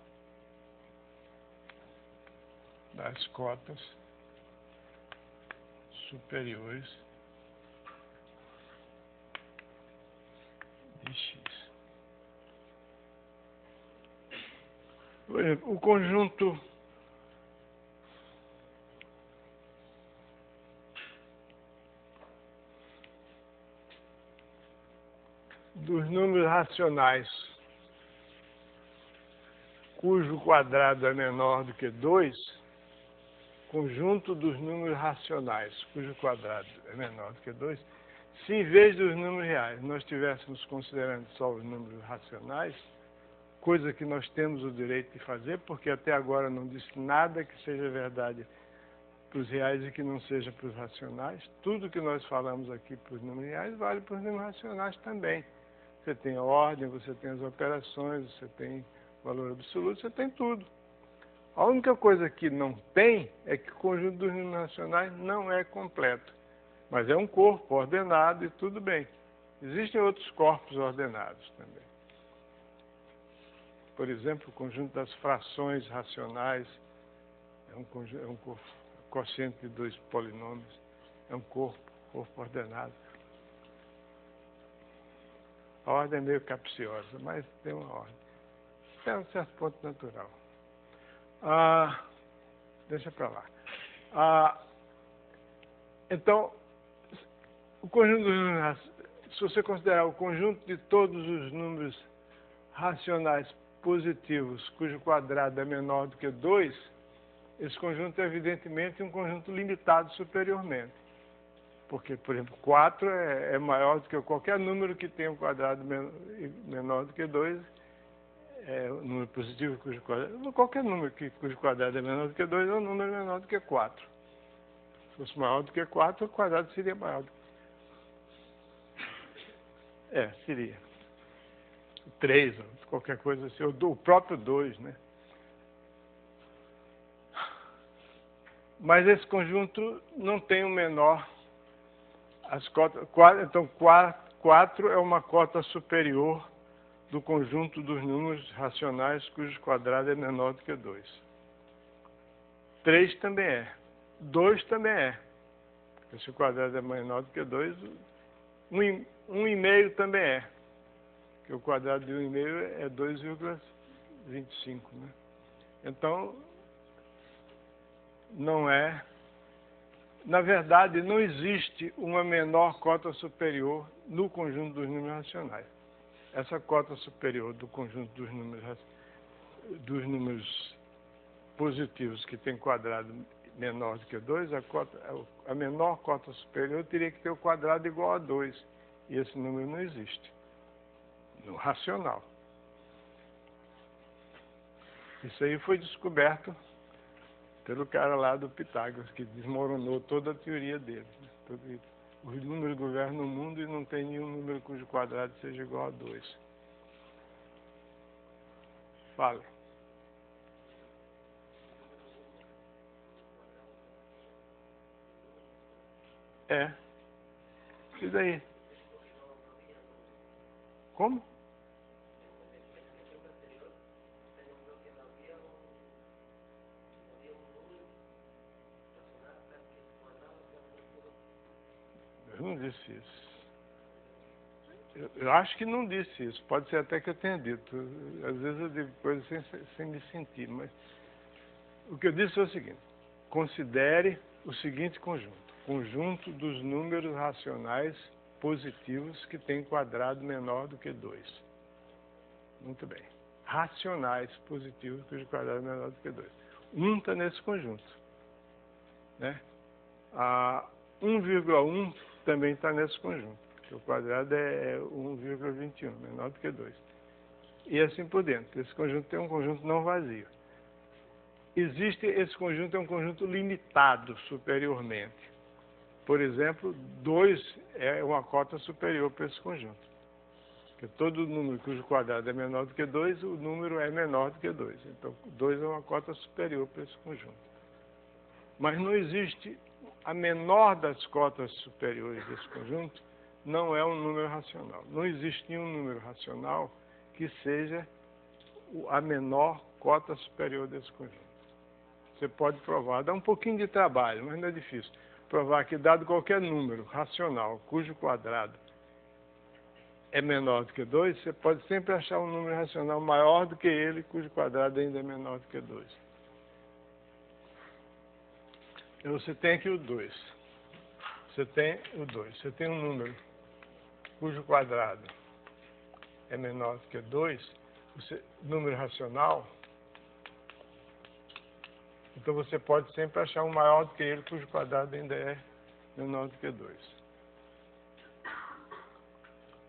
Speaker 1: das cotas superiores de X. Por exemplo, o conjunto dos números racionais cujo quadrado é menor do que 2, conjunto dos números racionais cujo quadrado é menor do que 2, se em vez dos números reais nós estivéssemos considerando só os números racionais, coisa que nós temos o direito de fazer, porque até agora não disse nada que seja verdade para os reais e que não seja para os racionais. Tudo que nós falamos aqui para os números reais vale para os números racionais também. Você tem a ordem, você tem as operações, você tem valor absoluto, você tem tudo. A única coisa que não tem é que o conjunto dos números racionais não é completo. Mas é um corpo ordenado e tudo bem. Existem outros corpos ordenados também. Por exemplo, o conjunto das frações racionais é um corpo quociente de dois polinômios. É um corpo ordenado. A ordem é meio capciosa, mas tem uma ordem. É um certo ponto natural. Deixa para lá. Então, o conjunto dos números, se você considerar o conjunto de todos os números racionais positivos cujo quadrado é menor do que 2, esse conjunto é evidentemente um conjunto limitado superiormente. Porque, por exemplo, 4 é maior do que qualquer número que tenha um quadrado menor do que 2, é um número positivo cujo quadrado, qualquer número cujo quadrado é menor do que 2 é um número menor do que 4. Se fosse maior do que 4, o quadrado seria maior do que... seria. 3, qualquer coisa assim, o próprio 2, né? Mas esse conjunto não tem o menor. As cotas, então, 4 é uma cota superior do conjunto dos números racionais cujo quadrado é menor do que 2. 3 também é. 2 também é. Porque se o quadrado é menor do que 2, 1,5 também é. Porque o quadrado de 1,5 é 2,25, né? Então, não é... Na verdade, não existe uma menor cota superior no conjunto dos números racionais. Essa cota superior do conjunto dos números positivos que tem quadrado menor do que 2, a menor cota superior teria que ter o quadrado igual a 2. E esse número não existe no racional. Isso aí foi descoberto pelo cara lá do Pitágoras, que desmoronou toda a teoria dele. Os números governam o mundo e não tem nenhum número cujo quadrado seja igual a 2. Fala. E daí? Como? Eu não disse isso. Eu acho que não disse isso. Pode ser até que eu tenha dito. Às vezes eu digo coisas sem me sentir, mas o que eu disse foi o seguinte: considere o seguinte conjunto. Conjunto dos números racionais positivos que tem quadrado menor do que 2. Muito bem. Racionais positivos cujo quadrado é menor do que 2. 1 está nesse conjunto, né? 1,1 também está nesse conjunto, porque o quadrado é 1,21, menor do que 2. E assim por dentro. Esse conjunto tem um conjunto não vazio. Esse conjunto é um conjunto limitado superiormente. Por exemplo, 2 é uma cota superior para esse conjunto. Porque todo número cujo quadrado é menor do que 2, o número é menor do que 2. Então, 2 é uma cota superior para esse conjunto. Mas não existe a menor das cotas superiores desse conjunto, não é um número racional. Não existe nenhum número racional que seja a menor cota superior desse conjunto. Você pode provar, dá um pouquinho de trabalho, mas não é difícil. Provar que, dado qualquer número racional cujo quadrado é menor do que 2, você pode sempre achar um número racional maior do que ele, cujo quadrado ainda é menor do que 2. Então você tem aqui o 2. Você tem o 2. Você tem um número cujo quadrado é menor do que 2, número racional. Então você pode sempre achar um maior do que ele, cujo quadrado ainda é menor do que 2.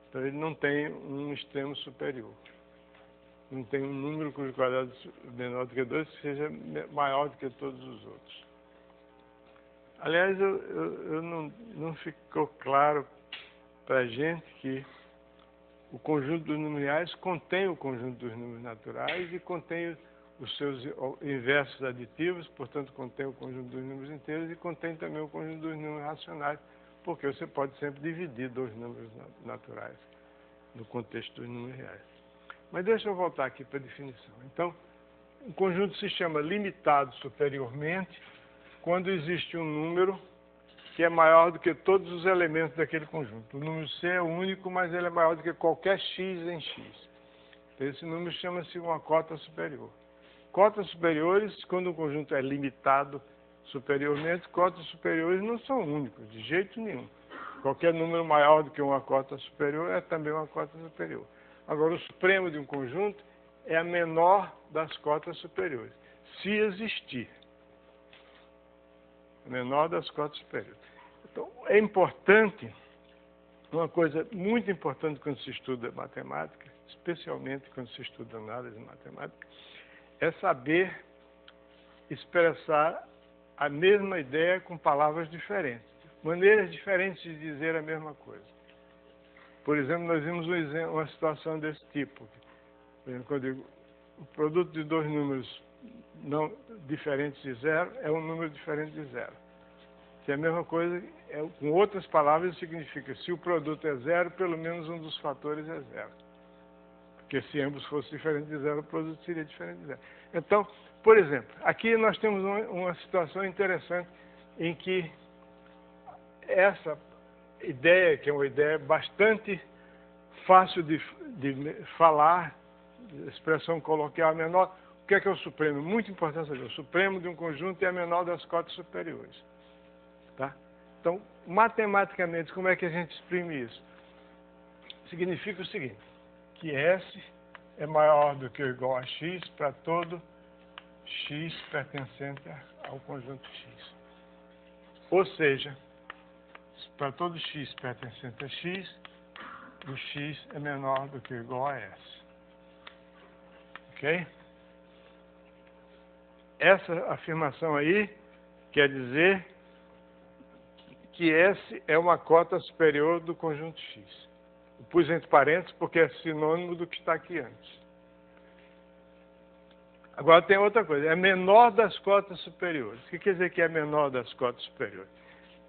Speaker 1: Então ele não tem um extremo superior. Não tem um número cujo quadrado é menor do que 2 que seja maior do que todos os outros. Aliás, não ficou claro para a gente que o conjunto dos números reais contém o conjunto dos números naturais e contém os seus inversos aditivos, portanto, contém o conjunto dos números inteiros e contém também o conjunto dos números racionais, porque você pode sempre dividir dois números naturais no contexto dos números reais. Mas deixa eu voltar aqui para a definição. Então, um conjunto se chama limitado superiormente quando existe um número que é maior do que todos os elementos daquele conjunto. O número C é único, mas ele é maior do que qualquer x em x. Esse número chama-se uma cota superior. Cotas superiores, quando o conjunto é limitado superiormente, cotas superiores não são únicos, de jeito nenhum. Qualquer número maior do que uma cota superior é também uma cota superior. Agora, o supremo de um conjunto é a menor das cotas superiores, se existir. A menor das cotas superiores. Então, é importante, uma coisa muito importante quando se estuda matemática, especialmente quando se estuda análise matemática, é saber expressar a mesma ideia com palavras diferentes, maneiras diferentes de dizer a mesma coisa. Por exemplo, nós vimos uma situação desse tipo. Quando eu digo, o produto de dois números não diferentes de zero é um número diferente de zero. Que é a mesma coisa, com outras palavras, significa se o produto é zero, pelo menos um dos fatores é zero. Porque se ambos fossem diferentes de zero, o produto seria diferente de zero. Então, por exemplo, aqui nós temos uma situação interessante em que essa ideia, que é uma ideia bastante fácil de falar, expressão coloquial menor, o que é o supremo? Muito importante saber. O supremo de um conjunto é a menor das cotas superiores. Tá? Então, matematicamente, como é que a gente exprime isso? Significa o seguinte, que S é maior do que ou igual a X para todo X pertencente ao conjunto X. Ou seja, para todo X pertencente a X, o X é menor do que ou igual a S. Ok? Essa afirmação aí quer dizer que S é uma cota superior do conjunto X. Eu pus entre parênteses porque é sinônimo do que está aqui antes. Agora tem outra coisa, é a menor das cotas superiores. O que quer dizer que é a menor das cotas superiores?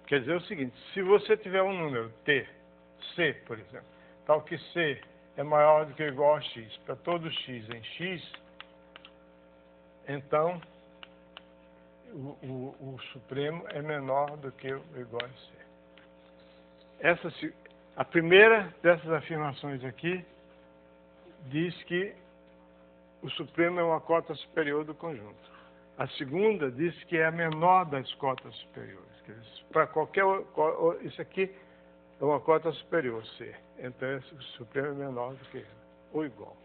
Speaker 1: Quer dizer o seguinte, se você tiver um número T, C, por exemplo, tal que C é maior do que ou igual a X, para todo X em X, então o supremo é menor do que ou igual a C. A primeira dessas afirmações aqui diz que o supremo é uma cota superior do conjunto. A segunda diz que é a menor das cotas superiores. Para qualquer... Isso aqui é uma cota superior, C. Então, o supremo é menor do que ou igual.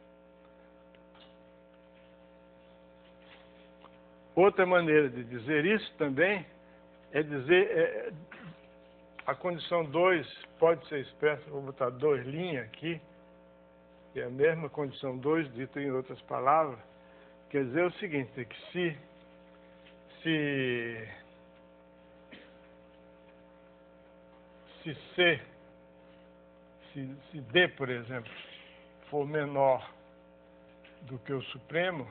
Speaker 1: Outra maneira de dizer isso também é dizer... a condição 2 pode ser expressa, vou botar 2 linhas aqui, que é a mesma condição 2, dita em outras palavras, quer dizer o seguinte, é que se D, por exemplo, for menor do que o supremo,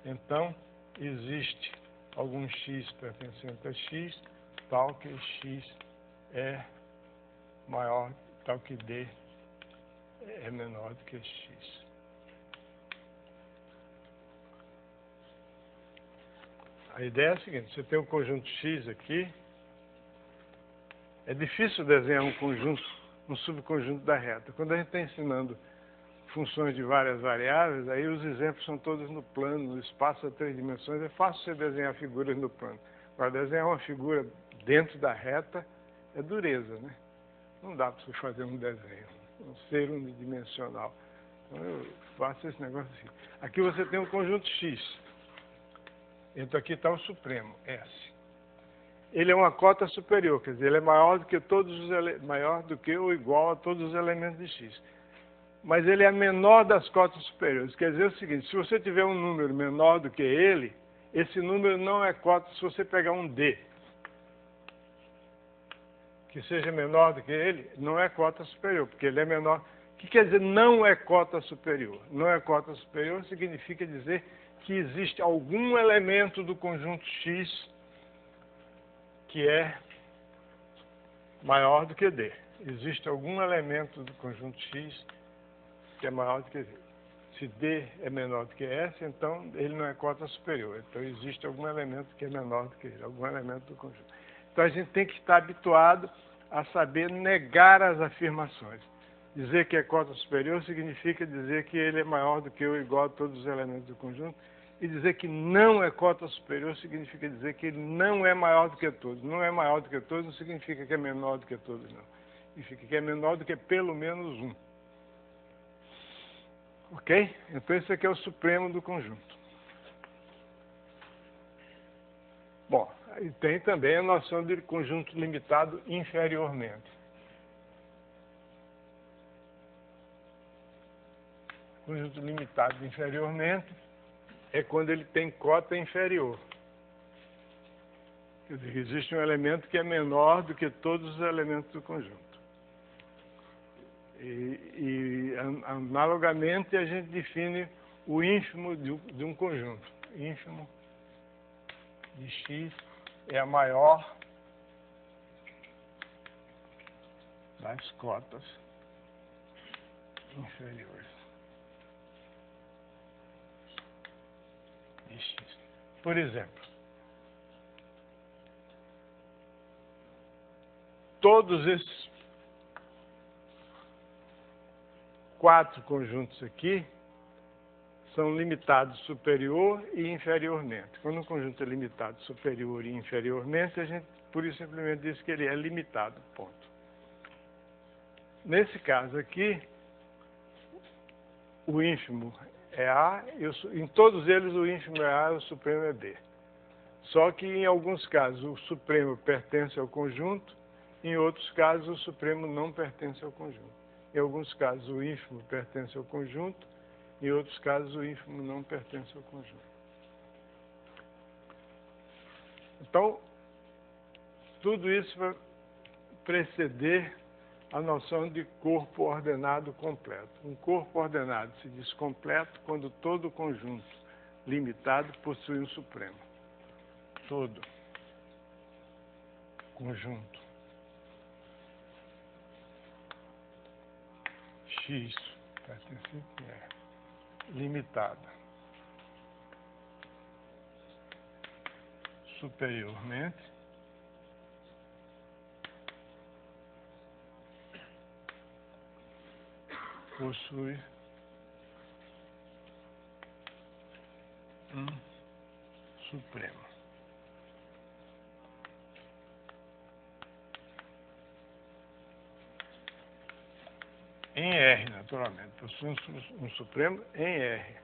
Speaker 1: então existe algum x pertencente a x, tal que x é maior, tal que D é menor do que x. A ideia é a seguinte, você tem um conjunto x aqui, é difícil desenhar um conjunto, um subconjunto da reta. Quando a gente está ensinando funções de várias variáveis, aí os exemplos são todos no plano, no espaço a 3 dimensões, é fácil você desenhar figuras no plano. Agora, desenhar uma figura dentro da reta é dureza, né? Não dá para você fazer um desenho, um ser unidimensional. Então, eu faço esse negócio assim. Aqui você tem um conjunto X. Então, aqui está o supremo, S. Ele é uma cota superior, quer dizer, ele é maior do que maior do que ou igual a todos os elementos de X. Mas ele é a menor das cotas superiores. Quer dizer o seguinte, se você tiver um número menor do que ele, esse número não é cota se você pegar um D. que seja menor do que ele, não é cota superior, porque ele é menor. O que quer dizer não é cota superior? Não é cota superior significa dizer que existe algum elemento do conjunto X que é maior do que D. Existe algum elemento do conjunto X que é maior do que D. Se D é menor do que S, então ele não é cota superior. Então existe algum elemento que é menor do que ele, algum elemento do conjunto. Então a gente tem que estar habituado a saber negar as afirmações. Dizer que é cota superior significa dizer que ele é maior do que ou igual a todos os elementos do conjunto. E dizer que não é cota superior significa dizer que ele não é maior do que todos. Não é maior do que todos não significa que é menor do que todos, não. Significa que é menor do que pelo menos um. Ok? Então esse aqui é o supremo do conjunto. Bom, e tem também a noção de conjunto limitado inferiormente. Conjunto limitado inferiormente é quando ele tem cota inferior. Quer dizer, existe um elemento que é menor do que todos os elementos do conjunto. E analogamente, a gente define o ínfimo de um conjunto. Ínfimo de X é a maior das cotas inferiores de X. Por exemplo, todos esses 4 conjuntos aqui são limitados superior e inferiormente. Quando um conjunto é limitado superior e inferiormente, a gente, por isso, simplesmente diz que ele é limitado, ponto. Nesse caso aqui, o ínfimo é A, em todos eles o ínfimo é A e o supremo é B. Só que em alguns casos o supremo pertence ao conjunto, em outros casos o supremo não pertence ao conjunto. Em alguns casos o ínfimo pertence ao conjunto, em outros casos o ínfimo não pertence ao conjunto. Então, tudo isso vai preceder a noção de corpo ordenado completo. Um corpo ordenado se diz completo quando todo conjunto limitado possui um supremo. Todo conjunto X limitado superiormente possui um supremo. Em R, naturalmente. Possui um supremo em R.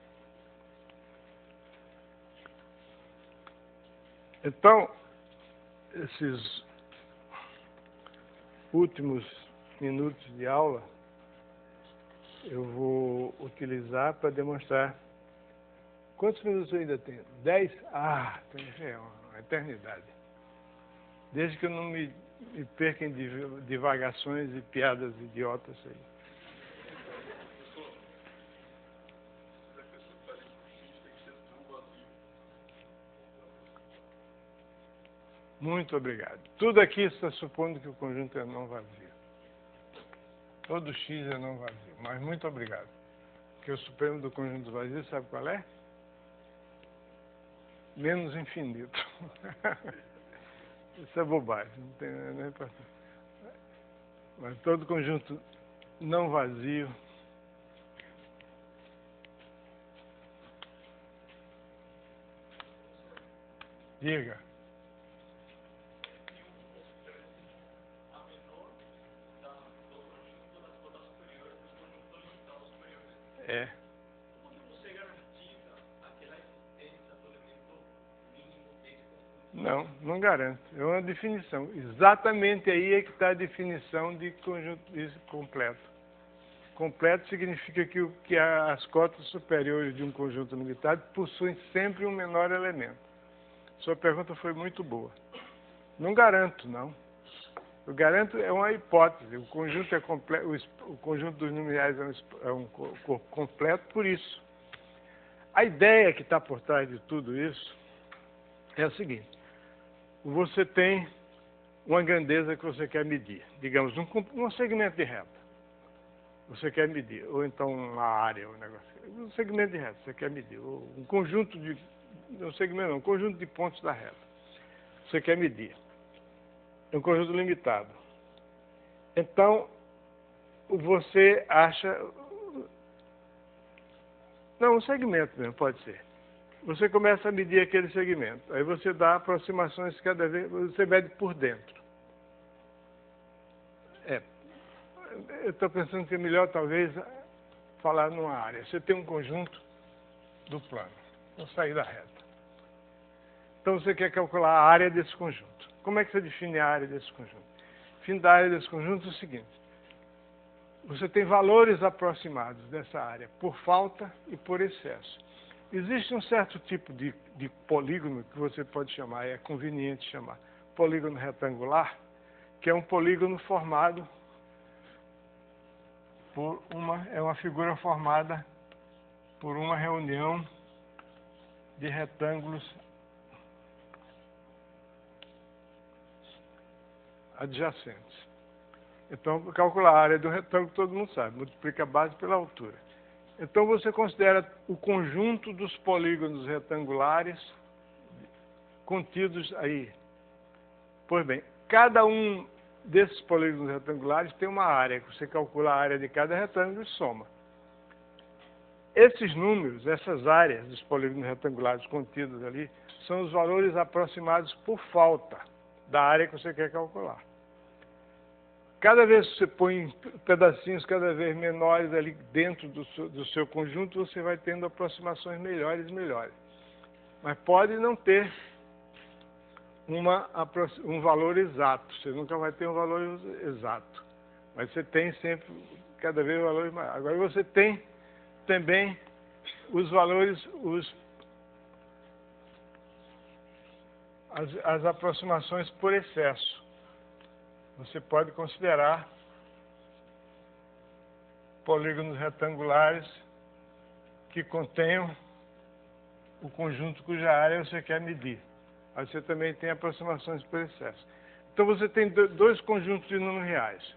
Speaker 1: Então, esses últimos minutos de aula, eu vou utilizar para demonstrar. Quantos minutos eu ainda tenho? 10? Ah, é uma eternidade. Desde que eu não me perca em divagações e piadas idiotas aí. Muito obrigado. Tudo aqui está supondo que o conjunto é não vazio. Todo X é não vazio. Mas muito obrigado. Porque o supremo do conjunto vazio, sabe qual é? Menos infinito. Isso é bobagem. Não tem nem importância. Mas todo conjunto não vazio diga. É.
Speaker 3: Como você garantiza aquela existência do elemento mínimo desse conjunto?
Speaker 1: Não, não garanto. É uma definição. Exatamente aí é que está a definição de conjunto completo. Completo significa que as cotas superiores de um conjunto limitado possuem sempre um menor elemento. Sua pergunta foi muito boa. Não garanto, não. Eu garanto é uma hipótese. O conjunto é o conjunto dos números reais é um corpo completo por isso. A ideia que está por trás de tudo isso é a seguinte: você tem uma grandeza que você quer medir, digamos, um segmento de reta. Você quer medir, ou então uma área, um negócio. Um segmento de reta, você quer medir, ou um conjunto de, não segmento não, um conjunto de pontos da reta. Você quer medir. É um conjunto limitado. Então, você acha, não, um segmento mesmo, pode ser. Você começa a medir aquele segmento. Aí você dá aproximações cada vez, você mede por dentro. Eu estou pensando que é melhor, talvez, falar numa área. Você tem um conjunto do plano. Vou sair da reta. Então, você quer calcular a área desse conjunto. Como é que você define a área desse conjunto? Define a área desse conjunto é o seguinte. Você tem valores aproximados dessa área por falta e por excesso. Existe um certo tipo de polígono que você pode chamar, é conveniente chamar, polígono retangular, que é um polígono formado por uma figura formada por uma reunião de retângulos adjacentes. Então, calcular a área do retângulo, todo mundo sabe, multiplica a base pela altura. Então, você considera o conjunto dos polígonos retangulares contidos aí. Pois bem, cada um desses polígonos retangulares tem uma área, que você calcula a área de cada retângulo e soma. Esses números, essas áreas dos polígonos retangulares contidos ali, são os valores aproximados por falta da área que você quer calcular. Cada vez que você põe pedacinhos cada vez menores ali dentro do seu conjunto, você vai tendo aproximações melhores e melhores. Mas pode não ter um valor exato. Você nunca vai ter um valor exato. Mas você tem sempre, cada vez, valores maiores. Agora você tem também os valores, as aproximações por excesso. Você pode considerar polígonos retangulares que contenham o conjunto cuja área você quer medir. Aí você também tem aproximações por excesso. Então você tem dois conjuntos de números reais.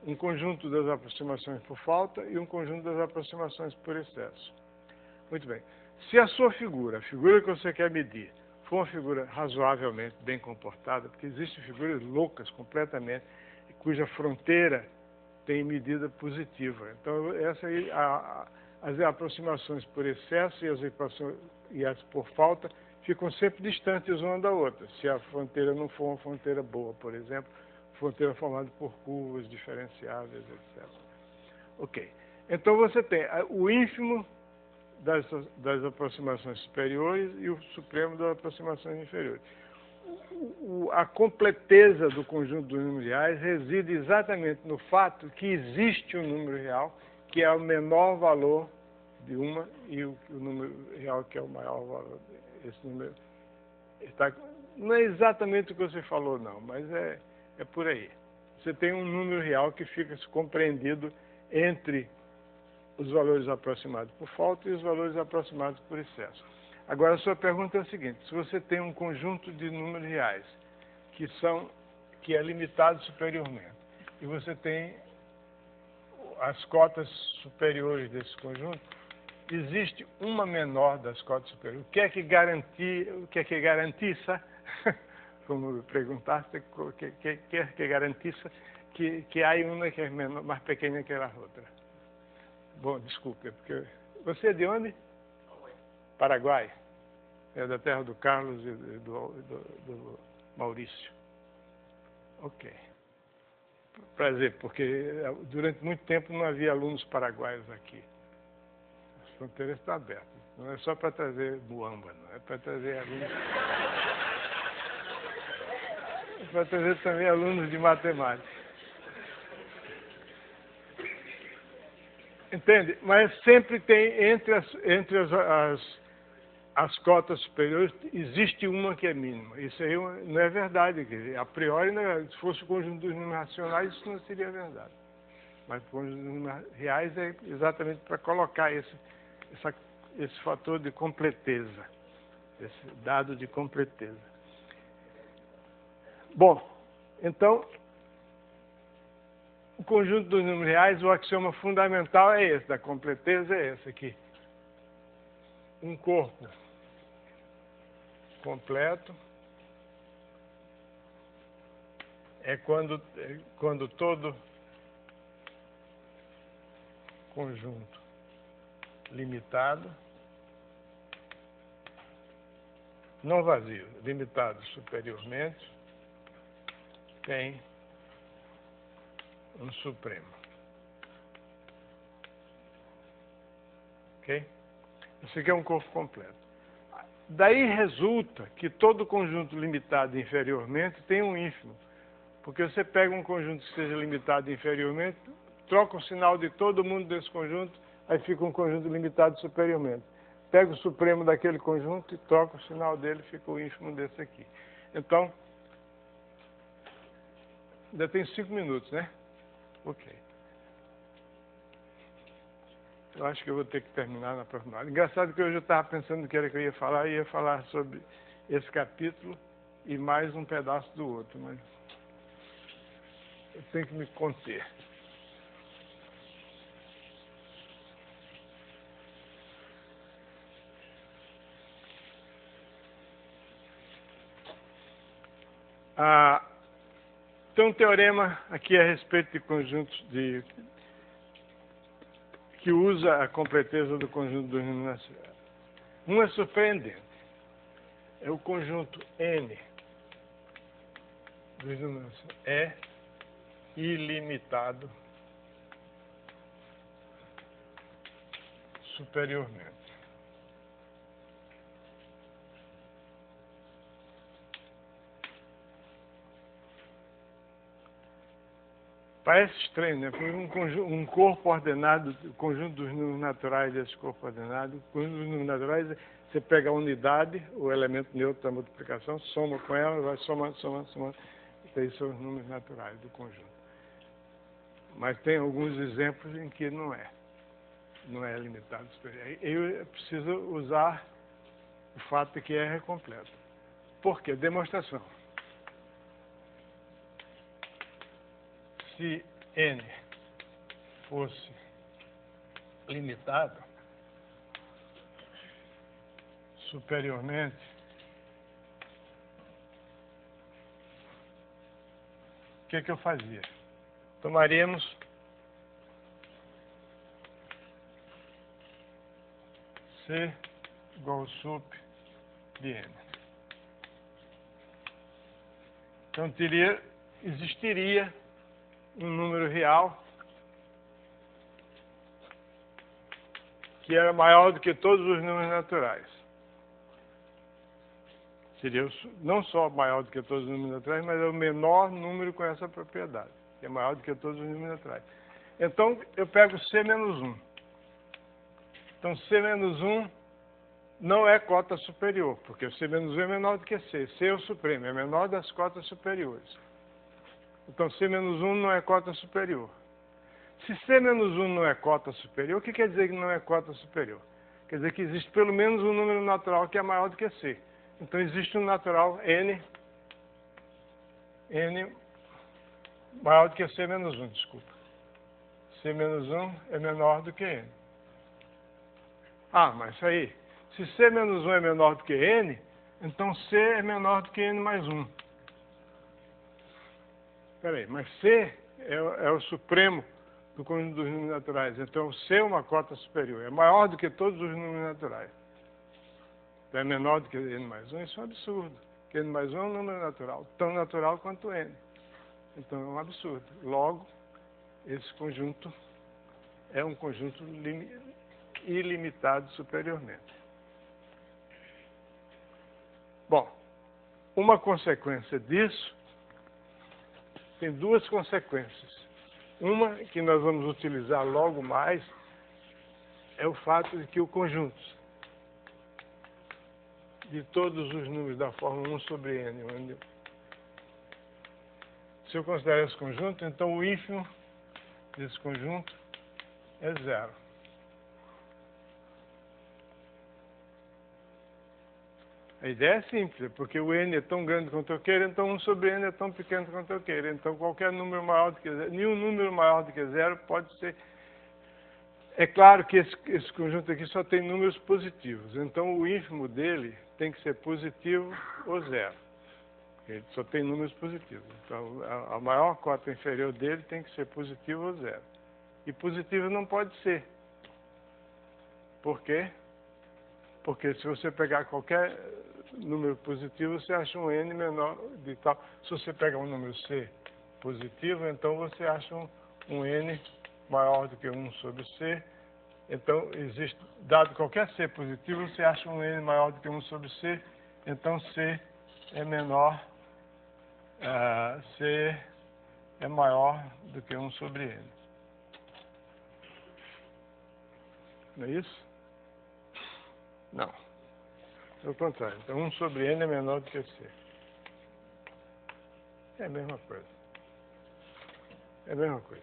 Speaker 1: Um conjunto das aproximações por falta e um conjunto das aproximações por excesso. Muito bem. Se a sua figura, a figura que você quer medir, for uma figura razoavelmente bem comportada, porque existem figuras loucas completamente, cuja fronteira tem medida positiva. Então, essa aí, as aproximações por excesso e as por falta ficam sempre distantes uma da outra, se a fronteira não for uma fronteira boa, por exemplo, fronteira formada por curvas diferenciáveis, etc. Ok. Então, você tem o ínfimo das aproximações superiores e o supremo das aproximações inferiores. A completeza do conjunto dos números reais reside exatamente no fato que existe um número real que é o menor valor de uma e o número real que é o maior valor. Esse número não é exatamente o que você falou, não, mas é por aí. Você tem um número real que fica compreendido entre os valores aproximados por falta e os valores aproximados por excesso. Agora, a sua pergunta é a seguinte: se você tem um conjunto de números reais que é limitado superiormente, e você tem as cotas superiores desse conjunto, existe uma menor das cotas superiores. O que é que garantiça, como perguntaste, o que é que garantiça que há uma que é menor, mais pequena que a outra? Bom, desculpe, porque você é de onde? Paraguai. É da terra do Carlos e do Maurício. Ok. Prazer, porque durante muito tempo não havia alunos paraguaios aqui. As fronteiras estão abertas. Não é só para trazer muamba, não. É para trazer alunos... É para trazer também alunos de matemática. Entende? Mas sempre tem entre as cotas superiores, existe uma que é mínima. Isso aí não é verdade. Quer dizer, a priori, se fosse o conjunto dos números racionais, isso não seria verdade. Mas o conjunto dos números reais é exatamente para colocar esse fator de completeza, esse dado de completeza. Bom, então, o conjunto dos números reais, o axioma fundamental é esse, da completeza é esse aqui. Um corpo completo é quando todo conjunto limitado, não vazio, limitado superiormente, tem um supremo. Ok? Isso aqui é um corpo completo. Daí resulta que todo conjunto limitado inferiormente tem um ínfimo. Porque você pega um conjunto que seja limitado inferiormente, troca o sinal de todo mundo desse conjunto, aí fica um conjunto limitado superiormente. Pega o supremo daquele conjunto e troca o sinal dele, fica o ínfimo desse aqui. Então, ainda tem 5 minutos, né? Ok. Eu acho que eu vou ter que terminar na próxima aula. Engraçado que hoje eu estava pensando no que era que eu ia falar sobre esse capítulo e mais um pedaço do outro, mas eu tenho que me conter. Tem um teorema aqui a respeito de conjuntos que usa a completeza do conjunto dos números racionais. Um é surpreendente. É o conjunto N dos números racionais. É ilimitado superiormente. Parece estranho, né? Porque um corpo ordenado, o conjunto dos números naturais desse corpo ordenado, o conjunto dos números naturais, você pega a unidade, o elemento neutro da multiplicação, soma com ela, vai somando. Esses são os números naturais do conjunto. Mas tem alguns exemplos em que não é limitado superior. Eu preciso usar o fato de que R é completo. Por quê? Demonstração. Se N fosse limitado superiormente, o que eu fazia? Tomaríamos C igual ao sup de N. Então existiria um número real que era maior do que todos os números naturais. Seria não só maior do que todos os números naturais, mas é o menor número com essa propriedade, que é maior do que todos os números naturais. Então, eu pego C menos 1. Então, C menos 1 não é cota superior, porque C menos 1 é menor do que C. C é o supremo, é menor das cotas superiores. Então, C menos 1 não é cota superior. Se C menos 1 não é cota superior, o que quer dizer que não é cota superior? Quer dizer que existe pelo menos um número natural que é maior do que C. Então, existe um natural N maior do que C menos 1, desculpa. C menos 1 é menor do que N. Ah, mas aí, se C menos 1 é menor do que N, então C é menor do que N mais 1. Espera aí, mas C é o supremo do conjunto dos números naturais. Então, C é uma cota superior. É maior do que todos os números naturais. Então, é menor do que N mais 1. Isso é um absurdo. Porque N mais 1 é um número natural. Tão natural quanto N. Então, é um absurdo. Logo, esse conjunto é um conjunto ilimitado superiormente. Bom, uma consequência disso tem duas consequências. Uma que nós vamos utilizar logo mais é o fato de que o conjunto de todos os números da forma 1 sobre n. Onde, se eu considerar esse conjunto, então o ínfimo desse conjunto é 0. A ideia é simples, porque o n é tão grande quanto eu queiro, então 1 sobre n é tão pequeno quanto eu queiro. Então qualquer número maior do que 0, nenhum número maior do que 0 pode ser... É claro que esse conjunto aqui só tem números positivos, então o ínfimo dele tem que ser positivo ou 0. Ele só tem números positivos. Então a maior cota inferior dele tem que ser positivo ou 0. E positivo não pode ser. Por quê? Porque se você pegar qualquer número positivo, você acha um n menor de tal. Se você pegar um número c positivo, então você acha um n maior do que 1 sobre c. Então, existe, dado qualquer c positivo, você acha um n maior do que 1 sobre c. Então, c é menor, c é maior do que 1 sobre n. Não é isso? Não. É o contrário. Então, 1 sobre n é menor do que c. É a mesma coisa. É a mesma coisa.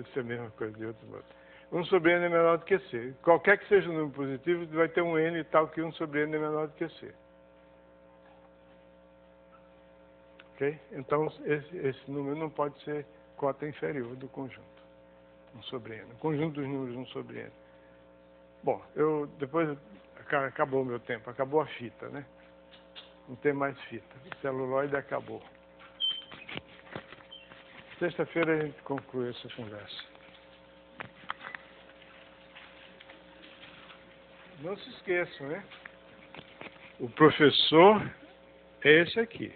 Speaker 1: Isso é a mesma coisa de outro modo. 1 sobre n é menor do que c. Qualquer que seja o número positivo, vai ter um n tal que 1 sobre n é menor do que c. Ok? Então, esse número não pode ser cota inferior do conjunto. 1 sobre n. O conjunto dos números 1 sobre n. Bom, depois acabou o meu tempo. Acabou a fita, né? Não tem mais fita. O celuloide acabou. Sexta-feira a gente conclui essa conversa. Não se esqueçam, né? O professor é esse aqui.